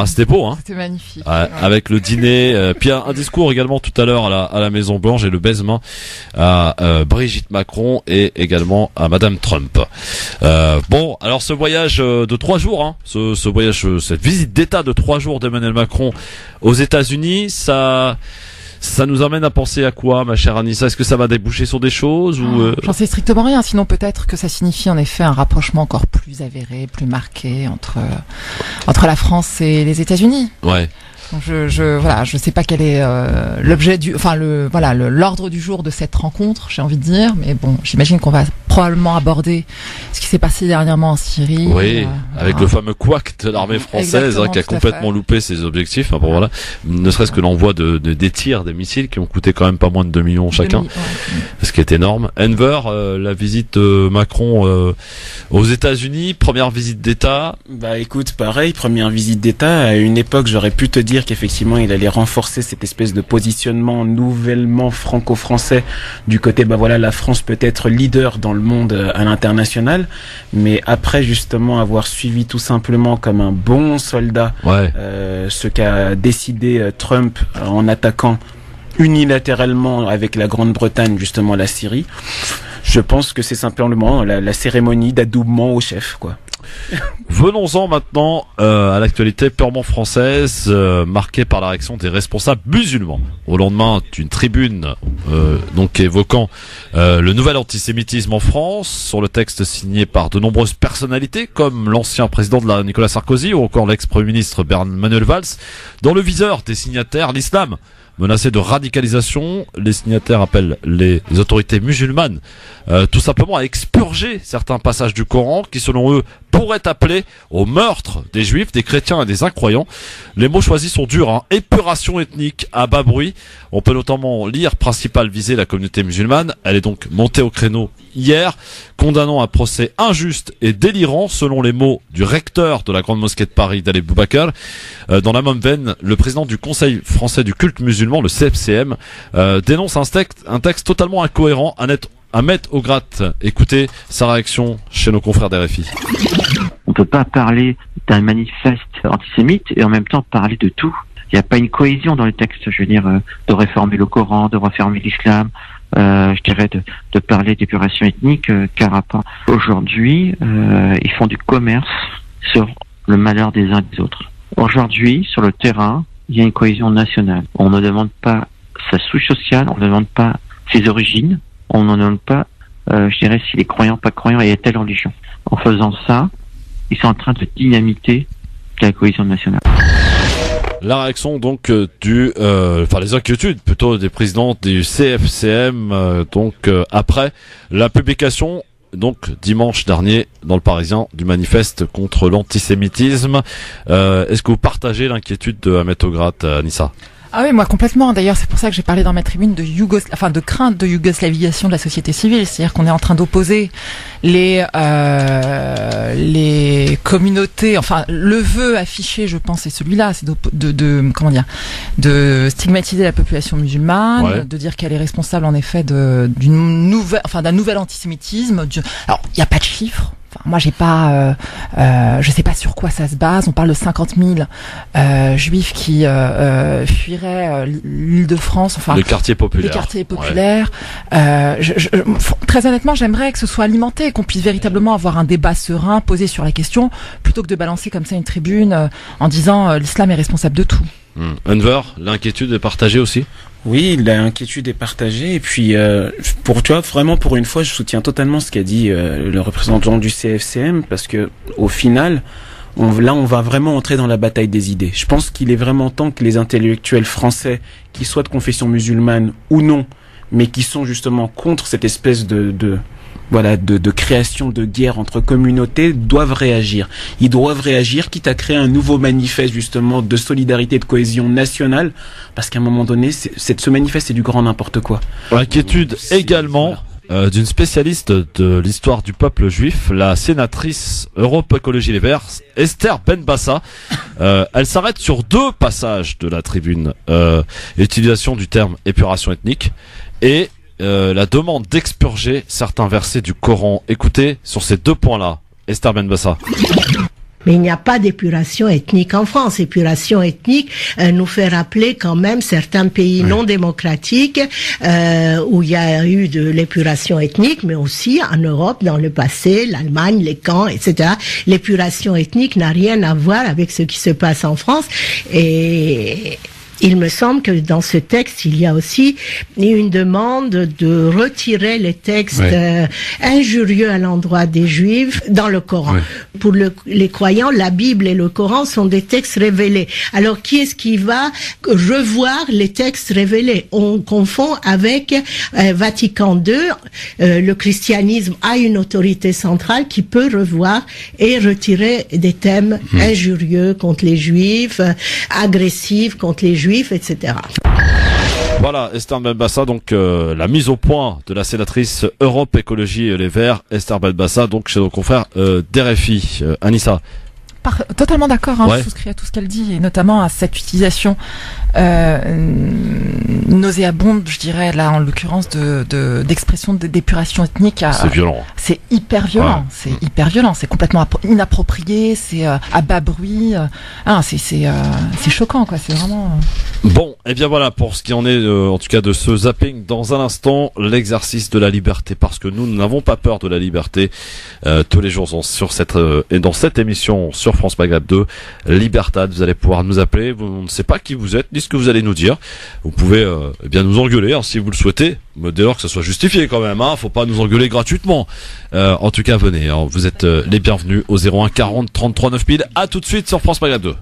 C'était beau, hein. C'était magnifique. Avec le dîner, puis un discours également tout à l'heure à la Maison Blanche et le baisement à Brigitte Macron et également à Madame Trump. Bon, alors ce voyage de 3 jours, ce voyage, cette visite d'État de 3 jours d'Emmanuel Macron aux États-Unis, ça nous amène à penser à quoi, ma chère Anissa? Est-ce que ça va déboucher sur des choses ou J'en sais strictement rien, sinon peut-être que ça signifie en effet un rapprochement encore plus avéré, plus marqué entre la France et les États-Unis. Ouais. Donc je sais pas quel est l'objet l'ordre du jour de cette rencontre, j'ai envie de dire, mais bon, j'imagine qu'on va probablement aborder ce qui s'est passé dernièrement en Syrie. Oui, avec le fameux couac de l'armée française qui a complètement loupé ses objectifs. Bon, voilà, ne serait-ce que l'envoi des tirs, des missiles qui ont coûté quand même pas moins de 2 millions chacun, ce qui est énorme. Enver, la visite Macron aux États-Unis, première visite d'État. Bah écoute, pareil, première visite d'État. À une époque, j'aurais pu te dire qu'effectivement il allait renforcer cette espèce de positionnement nouvellement franco-français du côté la France peut être leader dans le monde à l'international, mais après justement avoir suivi tout simplement comme un bon soldat ce qu'a décidé Trump en attaquant unilatéralement avec la Grande-Bretagne justement la Syrie, je pense que c'est simplement la cérémonie d'adoubement au chef, quoi. Venons-en maintenant à l'actualité purement française, marquée par la réaction des responsables musulmans au lendemain d'une tribune donc évoquant le nouvel antisémitisme en France, sur le texte signé par de nombreuses personnalités comme l'ancien président Nicolas Sarkozy ou encore l'ex-premier ministre Manuel Valls. Dans le viseur des signataires, l'islam menacé de radicalisation, les signataires appellent les autorités musulmanes tout simplement à expurger certains passages du Coran qui, selon eux, pourraient appeler au meurtre des juifs, des chrétiens et des incroyants. Les mots choisis sont durs, épuration ethnique à bas bruit. On peut notamment lire principale visée la communauté musulmane. Elle est donc montée au créneau hier, condamnant un procès injuste et délirant, selon les mots du recteur de la Grande Mosquée de Paris, Dalil Boubacar. Dans la même veine, le président du Conseil français du culte musulman, le CFCM, dénonce un texte totalement incohérent à mettre au gratte. Écoutez sa réaction chez nos confrères d'RFI. On peut pas parler d'un manifeste antisémite et en même temps parler de tout. Il n'y a pas une cohésion dans les textes, je veux dire, de réformer le Coran, de réformer l'islam, je dirais de parler d'épuration ethnique, car aujourd'hui, ils font du commerce sur le malheur des uns et des autres. Aujourd'hui, sur le terrain, il y a une cohésion nationale. On ne demande pas sa souche sociale, on ne demande pas ses origines, on ne demande pas, je dirais, s'il est croyant, pas croyant et à telle religion. En faisant ça, ils sont en train de dynamiter la cohésion nationale. La réaction donc les inquiétudes plutôt des présidents du CFCM après la publication donc dimanche dernier dans le Parisien du manifeste contre l'antisémitisme. Est-ce que vous partagez l'inquiétude de Ahmed Ograt, Anissa? Ah oui, moi complètement. D'ailleurs, c'est pour ça que j'ai parlé dans ma tribune de crainte de yougoslavisation de la société civile. C'est-à-dire qu'on est en train d'opposer les communautés. Enfin, le vœu affiché, je pense, c'est celui-là, c'est de stigmatiser la population musulmane, de dire qu'elle est responsable en effet d'un nouvel antisémitisme. Alors, il n'y a pas de chiffres. Enfin, moi, j'ai pas, je sais pas sur quoi ça se base. On parle de 50 000 juifs qui fuiraient l'Île-de-France, enfin les quartiers populaires. Très honnêtement, j'aimerais que ce soit alimenté et qu'on puisse véritablement avoir un débat serein, posé sur la question, plutôt que de balancer comme ça une tribune en disant l'islam est responsable de tout. Enver, l'inquiétude est partagée aussi? Oui, l'inquiétude est partagée et puis vraiment pour une fois, je soutiens totalement ce qu'a dit le représentant du CFCM parce que au final, on va vraiment entrer dans la bataille des idées. Je pense qu'il est vraiment temps que les intellectuels français, qu'ils soient de confession musulmane ou non, mais qui sont justement contre cette espèce de création de guerre entre communautés doivent réagir. Ils doivent réagir, quitte à créer un nouveau manifeste justement de solidarité et de cohésion nationale, parce qu'à un moment donné, ce manifeste c'est du grand n'importe quoi. Inquiétude également d'une spécialiste de l'histoire du peuple juif, la sénatrice Europe Écologie Les Verts, Esther Benbassa. Elle s'arrête sur 2 passages de la tribune. L'utilisation du terme épuration ethnique et la demande d'expurger certains versets du Coran. Écoutez, sur ces 2 points-là, Esther Benbassa. Mais il n'y a pas d'épuration ethnique en France. Épuration ethnique nous fait rappeler quand même certains pays non démocratiques où il y a eu de l'épuration ethnique, mais aussi en Europe dans le passé, l'Allemagne, les camps, etc. L'épuration ethnique n'a rien à voir avec ce qui se passe en France. Et il me semble que dans ce texte, il y a aussi une demande de retirer les textes injurieux à l'endroit des Juifs dans le Coran. Pour les croyants, la Bible et le Coran sont des textes révélés. Alors, qui est-ce qui va revoir les textes révélés? On confond avec Vatican II. Le christianisme a une autorité centrale qui peut revoir et retirer des thèmes injurieux contre les Juifs, agressifs contre les Juifs, etc. Voilà, Esther Benbassa, donc la mise au point de la sénatrice Europe Écologie Les Verts, Esther Benbassa, donc chez nos confrères d'RFI. Anissa. Totalement d'accord, je souscris à tout ce qu'elle dit, et notamment à cette utilisation nauséabonde, je dirais, là en l'occurrence d'expression d'épuration ethnique. C'est violent. C'est hyper violent, c'est hyper violent, c'est complètement inapproprié, c'est à bas bruit, c'est choquant, quoi, c'est vraiment... Bon, et bien voilà, pour ce qui en est en tout cas de ce zapping, dans un instant, l'exercice de la liberté, parce que nous n'avons pas peur de la liberté tous les jours sur et dans cette émission sur France Maghreb 2, Libertad. Vous allez pouvoir nous appeler, on ne sait pas qui vous êtes ni ce que vous allez nous dire, vous pouvez bien nous engueuler si vous le souhaitez, mais dès lors que ça soit justifié quand même, faut pas nous engueuler gratuitement. En tout cas, venez, vous êtes les bienvenus au 01 40 33 9000. À tout de suite sur France Maghreb 2.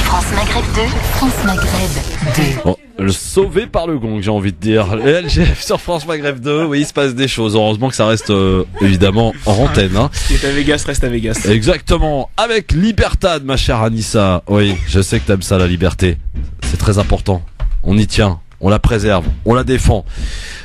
France Maghreb 2, France Maghreb 2. Bon, le sauvé par le gong, j'ai envie de dire. LGF sur France Maghreb 2, oui, il se passe des choses. Heureusement que ça reste évidemment en antenne. Ce qui est à Vegas reste à Vegas. Exactement. Avec Libertad, ma chère Anissa. Oui, je sais que t'aimes ça, la liberté. C'est très important. On y tient, on la préserve, on la défend.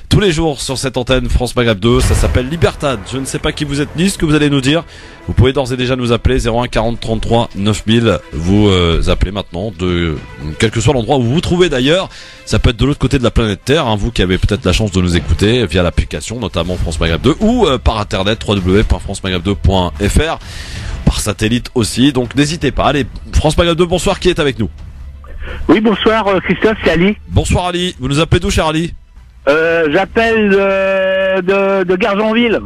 Tous les jours sur cette antenne France Maghreb 2, ça s'appelle Libertad. Je ne sais pas qui vous êtes ni ce que vous allez nous dire. Vous pouvez d'ores et déjà nous appeler 01 40 33 9000. Vous appelez maintenant de quel que soit l'endroit où vous vous trouvez d'ailleurs. Ça peut être de l'autre côté de la planète Terre, vous qui avez peut-être la chance de nous écouter via l'application, notamment France Maghreb 2, ou par internet www.francemaghreb2.fr, par satellite aussi. Donc n'hésitez pas. Allez, France Maghreb 2, bonsoir. Qui est avec nous? Oui, bonsoir Christophe, c'est Ali. Bonsoir Ali. Vous nous appelez d'où, cher Ali? J'appelle de Garzonville,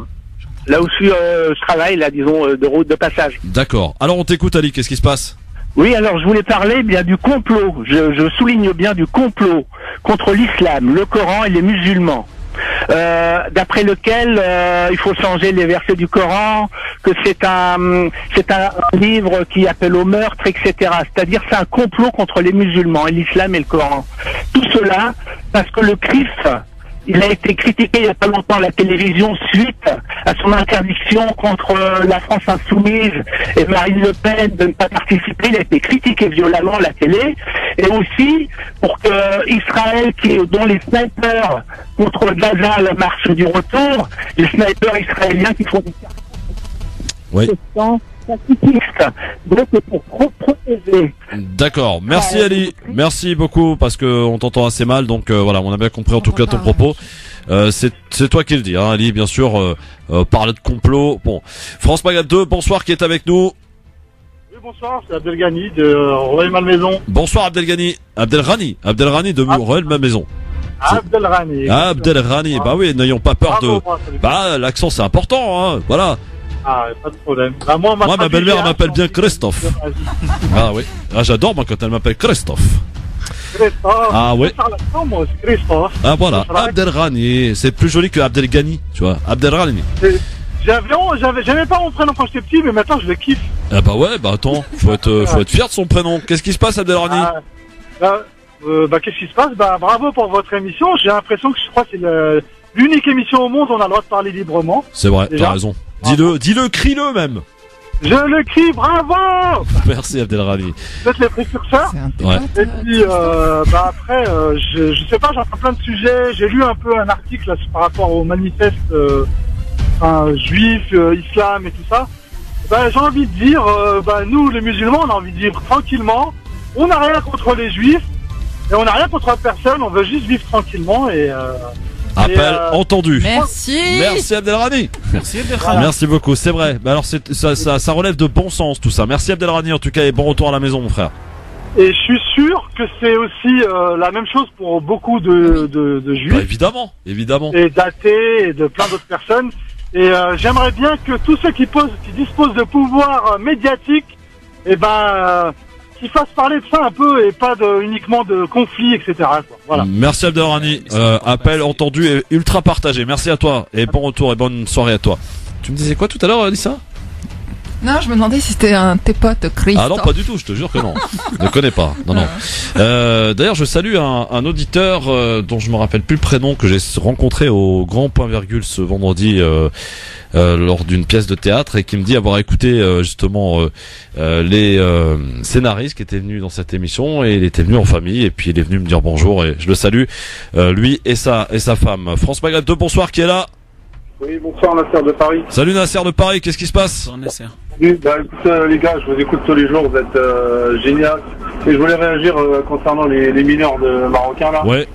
là où je travaille, là, disons, de route de passage. D'accord. Alors on t'écoute Ali, qu'est-ce qui se passe? Oui, alors je voulais parler bien du complot, je souligne bien du complot contre l'islam, le Coran et les musulmans. D'après lequel il faut changer les versets du Coran, que c'est un livre qui appelle au meurtre, etc. C'est-à-dire c'est un complot contre les musulmans et l'islam et le Coran. Tout cela parce que le CRIF, il a été critiqué il n'y a pas longtemps à la télévision suite à son interdiction contre la France insoumise et Marine Le Pen de ne pas participer. Il a été critiqué violemment à la télé. Et aussi pour que Israël, dont les snipers contre Gaza, la marche du retour, les snipers israéliens qui font des pacifistes. Donc pour protéger. D'accord, merci Ali, merci beaucoup parce que on t'entend assez mal, donc voilà, on a bien compris en tout cas ton propos. C'est toi qui le dis, Ali, bien sûr. Parler de complot. Bon, France Maghreb 2, bonsoir, qui est avec nous? Oui, bonsoir, c'est Abdelghani de Rueil-Malmaison. Bonsoir Abdelghani, Abdelrani de Rueil-Malmaison. Abdelrani, bah oui, n'ayons pas peur de. Bah l'accent c'est important, voilà. Ah, pas de problème. Bah, moi ma belle-mère m'appelle bien Christophe. Ah oui, j'adore moi quand elle m'appelle Christophe. Ah oui. Ah voilà, Abdelrani, c'est plus joli que Abdelghani, tu vois, Abdelrani. J'aimais pas mon prénom quand j'étais petit, mais maintenant je le kiffe. Ah bah ouais, bah attends, faut être fier de son prénom. Qu'est-ce qui se passe, Abdelrani? qu'est-ce qui se passe? Bravo pour votre émission. J'ai l'impression que je crois que c'est l'unique émission au monde où on a le droit de parler librement. C'est vrai, Déjà. t'as raison. Dis-le, crie-le même. Je le crie, bravo! Merci Abdelrahmi. Vous êtes les précurseurs. Ouais. Et puis, après, je sais pas, j'entends plein de sujets. J'ai lu un peu un article là, par rapport au manifeste juif, islam et tout ça. J'ai envie de dire, nous les musulmans, on a envie de vivre tranquillement. On n'a rien contre les juifs et on n'a rien contre personne. On veut juste vivre tranquillement et. Appel entendu. Merci. Merci Abdelrahmi. Merci Abdelrahmi. Merci beaucoup, c'est vrai. Bah alors ça relève de bon sens tout ça. Merci Abdelrahmi en tout cas et bon retour à la maison mon frère. Et je suis sûr que c'est aussi la même chose pour beaucoup de juifs. Évidemment. Et d'athées et de plein d'autres personnes. Et j'aimerais bien que tous ceux qui disposent de pouvoir médiatique, qu'ils fassent parler de ça un peu et pas uniquement de conflits, etc. Quoi. Voilà. Merci Abdelrahmi. Appel entendu et ultra partagé. Merci à toi et bon retour et bonne soirée à toi. Tu me disais quoi tout à l'heure, Lisa? Non, je me demandais si c'était un de tes potes, Christophe. Ah non, pas du tout, je te jure que non. Je ne connais pas. Non. D'ailleurs, je salue un auditeur dont je me rappelle plus le prénom que j'ai rencontré au Grand Point Virgule ce vendredi lors d'une pièce de théâtre et qui me dit avoir écouté justement les scénaristes qui étaient venus dans cette émission et il était venu en famille et puis il est venu me dire bonjour et je le salue lui et sa femme. France Maghreb 2, bonsoir, qui est là? Oui, bonsoir Nasser de Paris. Salut Nasser de Paris, qu'est-ce qui se passe? Bonsoir Nasser. Oui, écoute les gars, je vous écoute tous les jours, vous êtes génial. Et je voulais réagir concernant les mineurs marocains là. Ouais.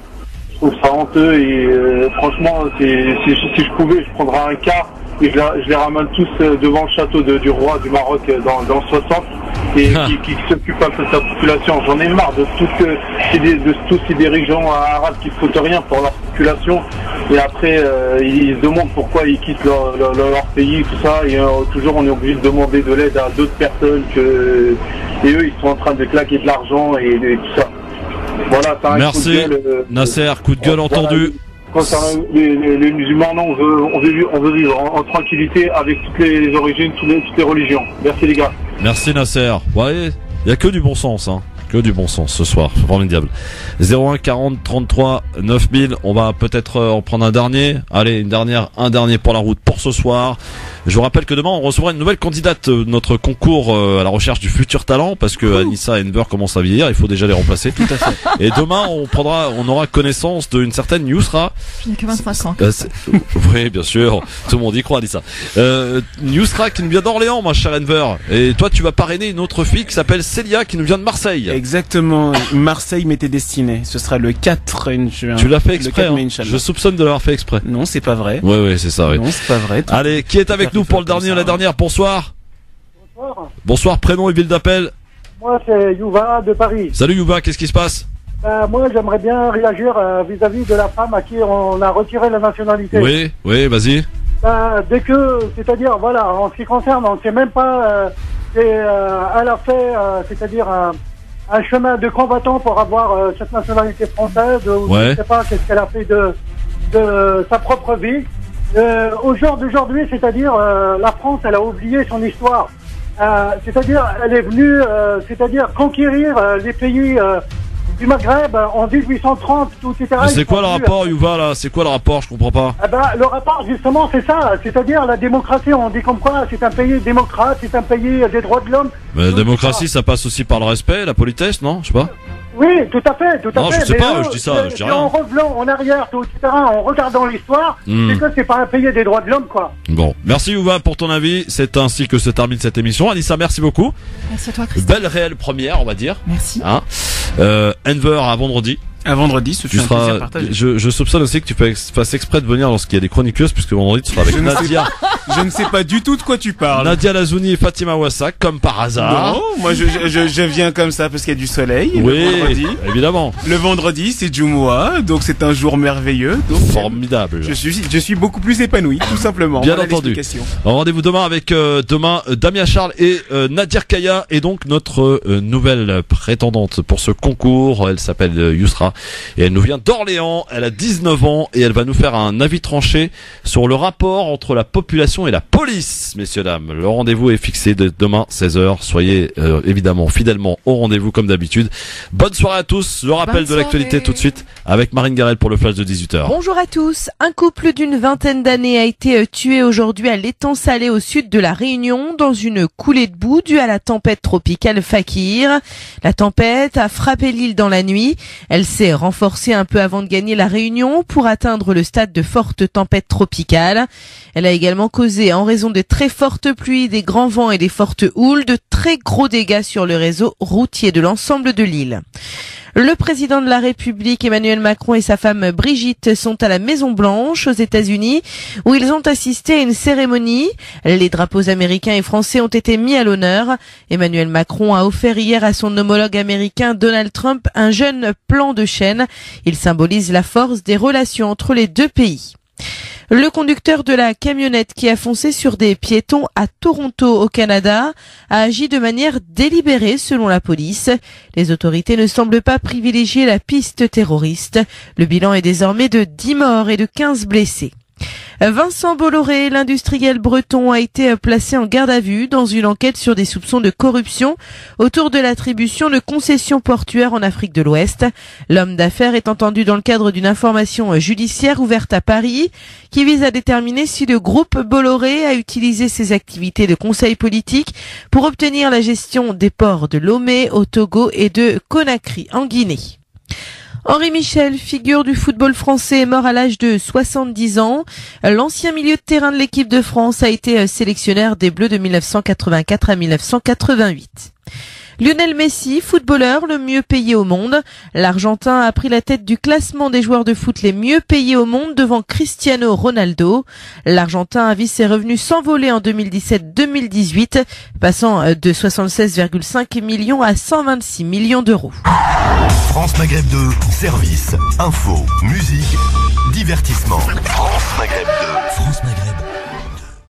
Je trouve ça honteux et franchement, si je pouvais, je prendrais un car et je les ramène tous devant le château du roi du Maroc dans le 60 et qui s'occupe un peu de sa population. J'en ai marre de tous ces dirigeants arabes qui ne foutent rien pour leur population et après ils se demandent pourquoi ils quittent leur pays, tout ça, et toujours on est obligé de demander de l'aide à d'autres personnes et eux ils sont en train de claquer de l'argent et tout ça. Voilà, ça. Merci Nasser, coup de gueule entendu. Concernant les musulmans, non, on veut vivre en tranquillité avec toutes les origines, toutes les religions. Merci les gars. Merci Nasser. Ouais, il y a que du bon sens, hein. Que du bon sens ce soir, formidable. 01 40 33 9000. On va peut-être en prendre un dernier. Allez, un dernier pour la route pour ce soir. Je vous rappelle que demain on recevra une nouvelle candidate de notre concours à la recherche du futur talent parce que Anissa et Enver commencent à vieillir, il faut déjà les remplacer. Tout à fait. Et demain on aura connaissance d'une certaine Yousra. Je n'ai que 25 ans. Oui, bien sûr. Tout le monde y croit, Anissa. Yousra qui nous vient d'Orléans, ma chère Enver. Et toi tu vas parrainer une autre fille qui s'appelle Célia qui nous vient de Marseille. Exactement. Marseille m'était destiné. Ce sera le 4 juin. Tu l'as fait exprès, hein. Je soupçonne de l'avoir fait exprès. Non, c'est pas vrai. Ouais, c'est ça, oui. Non, c'est pas vrai. Allez, qui est avec nous pour le dernier ou la dernière? Bonsoir. Bonsoir, prénom et ville d'appel. Moi, c'est Youva de Paris. Salut Youva, qu'est-ce qui se passe? Moi, j'aimerais bien réagir vis-à-vis de la femme à qui on a retiré la nationalité. Oui, vas-y. Dès que, c'est-à-dire, voilà, en ce qui concerne, on ne sait même pas, elle a fait, c'est-à-dire un chemin de combattant pour avoir cette nationalité française, ou je ne sais pas qu'est-ce qu'elle a fait de sa propre vie. Au jour d'aujourd'hui, c'est-à-dire la France, elle a oublié son histoire. C'est-à-dire, elle est venue, c'est-à-dire conquérir les pays du Maghreb en 1830, tout, etc. Mais c'est quoi le rapport, Youva, là? C'est quoi le rapport? Je comprends pas. Le rapport, justement, c'est ça. C'est-à-dire, la démocratie, on dit comme quoi c'est un pays démocrate, c'est un pays des droits de l'homme. Mais la démocratie, ça passe aussi par le respect, la politesse, non? Je sais pas. Oui, tout à fait, tout à fait. Non, je sais pas, je dis ça, je dis rien. En revenant en arrière, tout, etc., en regardant l'histoire, c'est que c'est pas un pays des droits de l'homme, quoi. Bon. Merci, Youva, pour ton avis. C'est ainsi que se termine cette émission. Anissa, merci beaucoup. Merci à toi, Christophe. Belle réelle première, on va dire. Merci. Hein Enver, à vendredi. À vendredi, ce fut un plaisir partagé. Je soupçonne aussi que tu fasses exprès de venir lorsqu'il y a des chroniqueuses, puisque vendredi tu seras avec Nadia. Je ne sais pas du tout de quoi tu parles. Nadia Lazouni et Fatima Wassak, comme par hasard. Non, moi je viens comme ça parce qu'il y a du soleil. Oui, le vendredi. Évidemment. Le vendredi, c'est Jumu'ah, donc c'est un jour merveilleux. Donc formidable. Je suis beaucoup plus épanoui, tout simplement. Bien entendu. Rendez-vous demain avec Damien Charles et Nadir Kaya, et donc notre nouvelle prétendante pour ce concours. Elle s'appelle Yousra. et elle nous vient d'Orléans. Elle a 19 ans et elle va nous faire un avis tranché sur le rapport entre la population et la police, messieurs, dames. Le rendez-vous est fixé de demain 16h. Soyez évidemment fidèlement au rendez-vous comme d'habitude. Bonne soirée à tous. Le rappel de l'actualité tout de suite avec Marine Garel pour le flash de 18h. Bonjour à tous. Un couple d'une vingtaine d'années a été tué aujourd'hui à l'étang Salé au sud de la Réunion dans une coulée de boue due à la tempête tropicale Fakir. La tempête a frappé l'île dans la nuit. Elle s'est renforcée un peu avant de gagner la Réunion pour atteindre le stade de forte tempête tropicale. Elle a également causé, en raison de très fortes pluies, des grands vents et des fortes houles, de très gros dégâts sur le réseau routier de l'ensemble de l'île. Le président de la République, Emmanuel Macron, et sa femme Brigitte sont à la Maison-Blanche, aux États-Unis, où ils ont assisté à une cérémonie. Les drapeaux américains et français ont été mis à l'honneur. Emmanuel Macron a offert hier à son homologue américain Donald Trump un jeune plan de chêne. Il symbolise la force des relations entre les deux pays. Le conducteur de la camionnette qui a foncé sur des piétons à Toronto, au Canada, a agi de manière délibérée selon la police. Les autorités ne semblent pas privilégier la piste terroriste. Le bilan est désormais de 10 morts et de 15 blessés. Vincent Bolloré, l'industriel breton, a été placé en garde à vue dans une enquête sur des soupçons de corruption autour de l'attribution de concessions portuaires en Afrique de l'Ouest. L'homme d'affaires est entendu dans le cadre d'une information judiciaire ouverte à Paris qui vise à déterminer si le groupe Bolloré a utilisé ses activités de conseil politique pour obtenir la gestion des ports de Lomé au Togo et de Conakry en Guinée. Henri Michel, figure du football français, est mort à l'âge de 70 ans. L'ancien milieu de terrain de l'équipe de France a été sélectionneur des Bleus de 1984 à 1988. Lionel Messi, footballeur le mieux payé au monde. L'Argentin a pris la tête du classement des joueurs de foot les mieux payés au monde devant Cristiano Ronaldo. L'Argentin a vu ses revenus s'envoler en 2017-2018, passant de 76,5 millions à 126 millions d'euros. France Maghreb 2, service, info, musique, divertissement. France Maghreb 2. France Maghreb.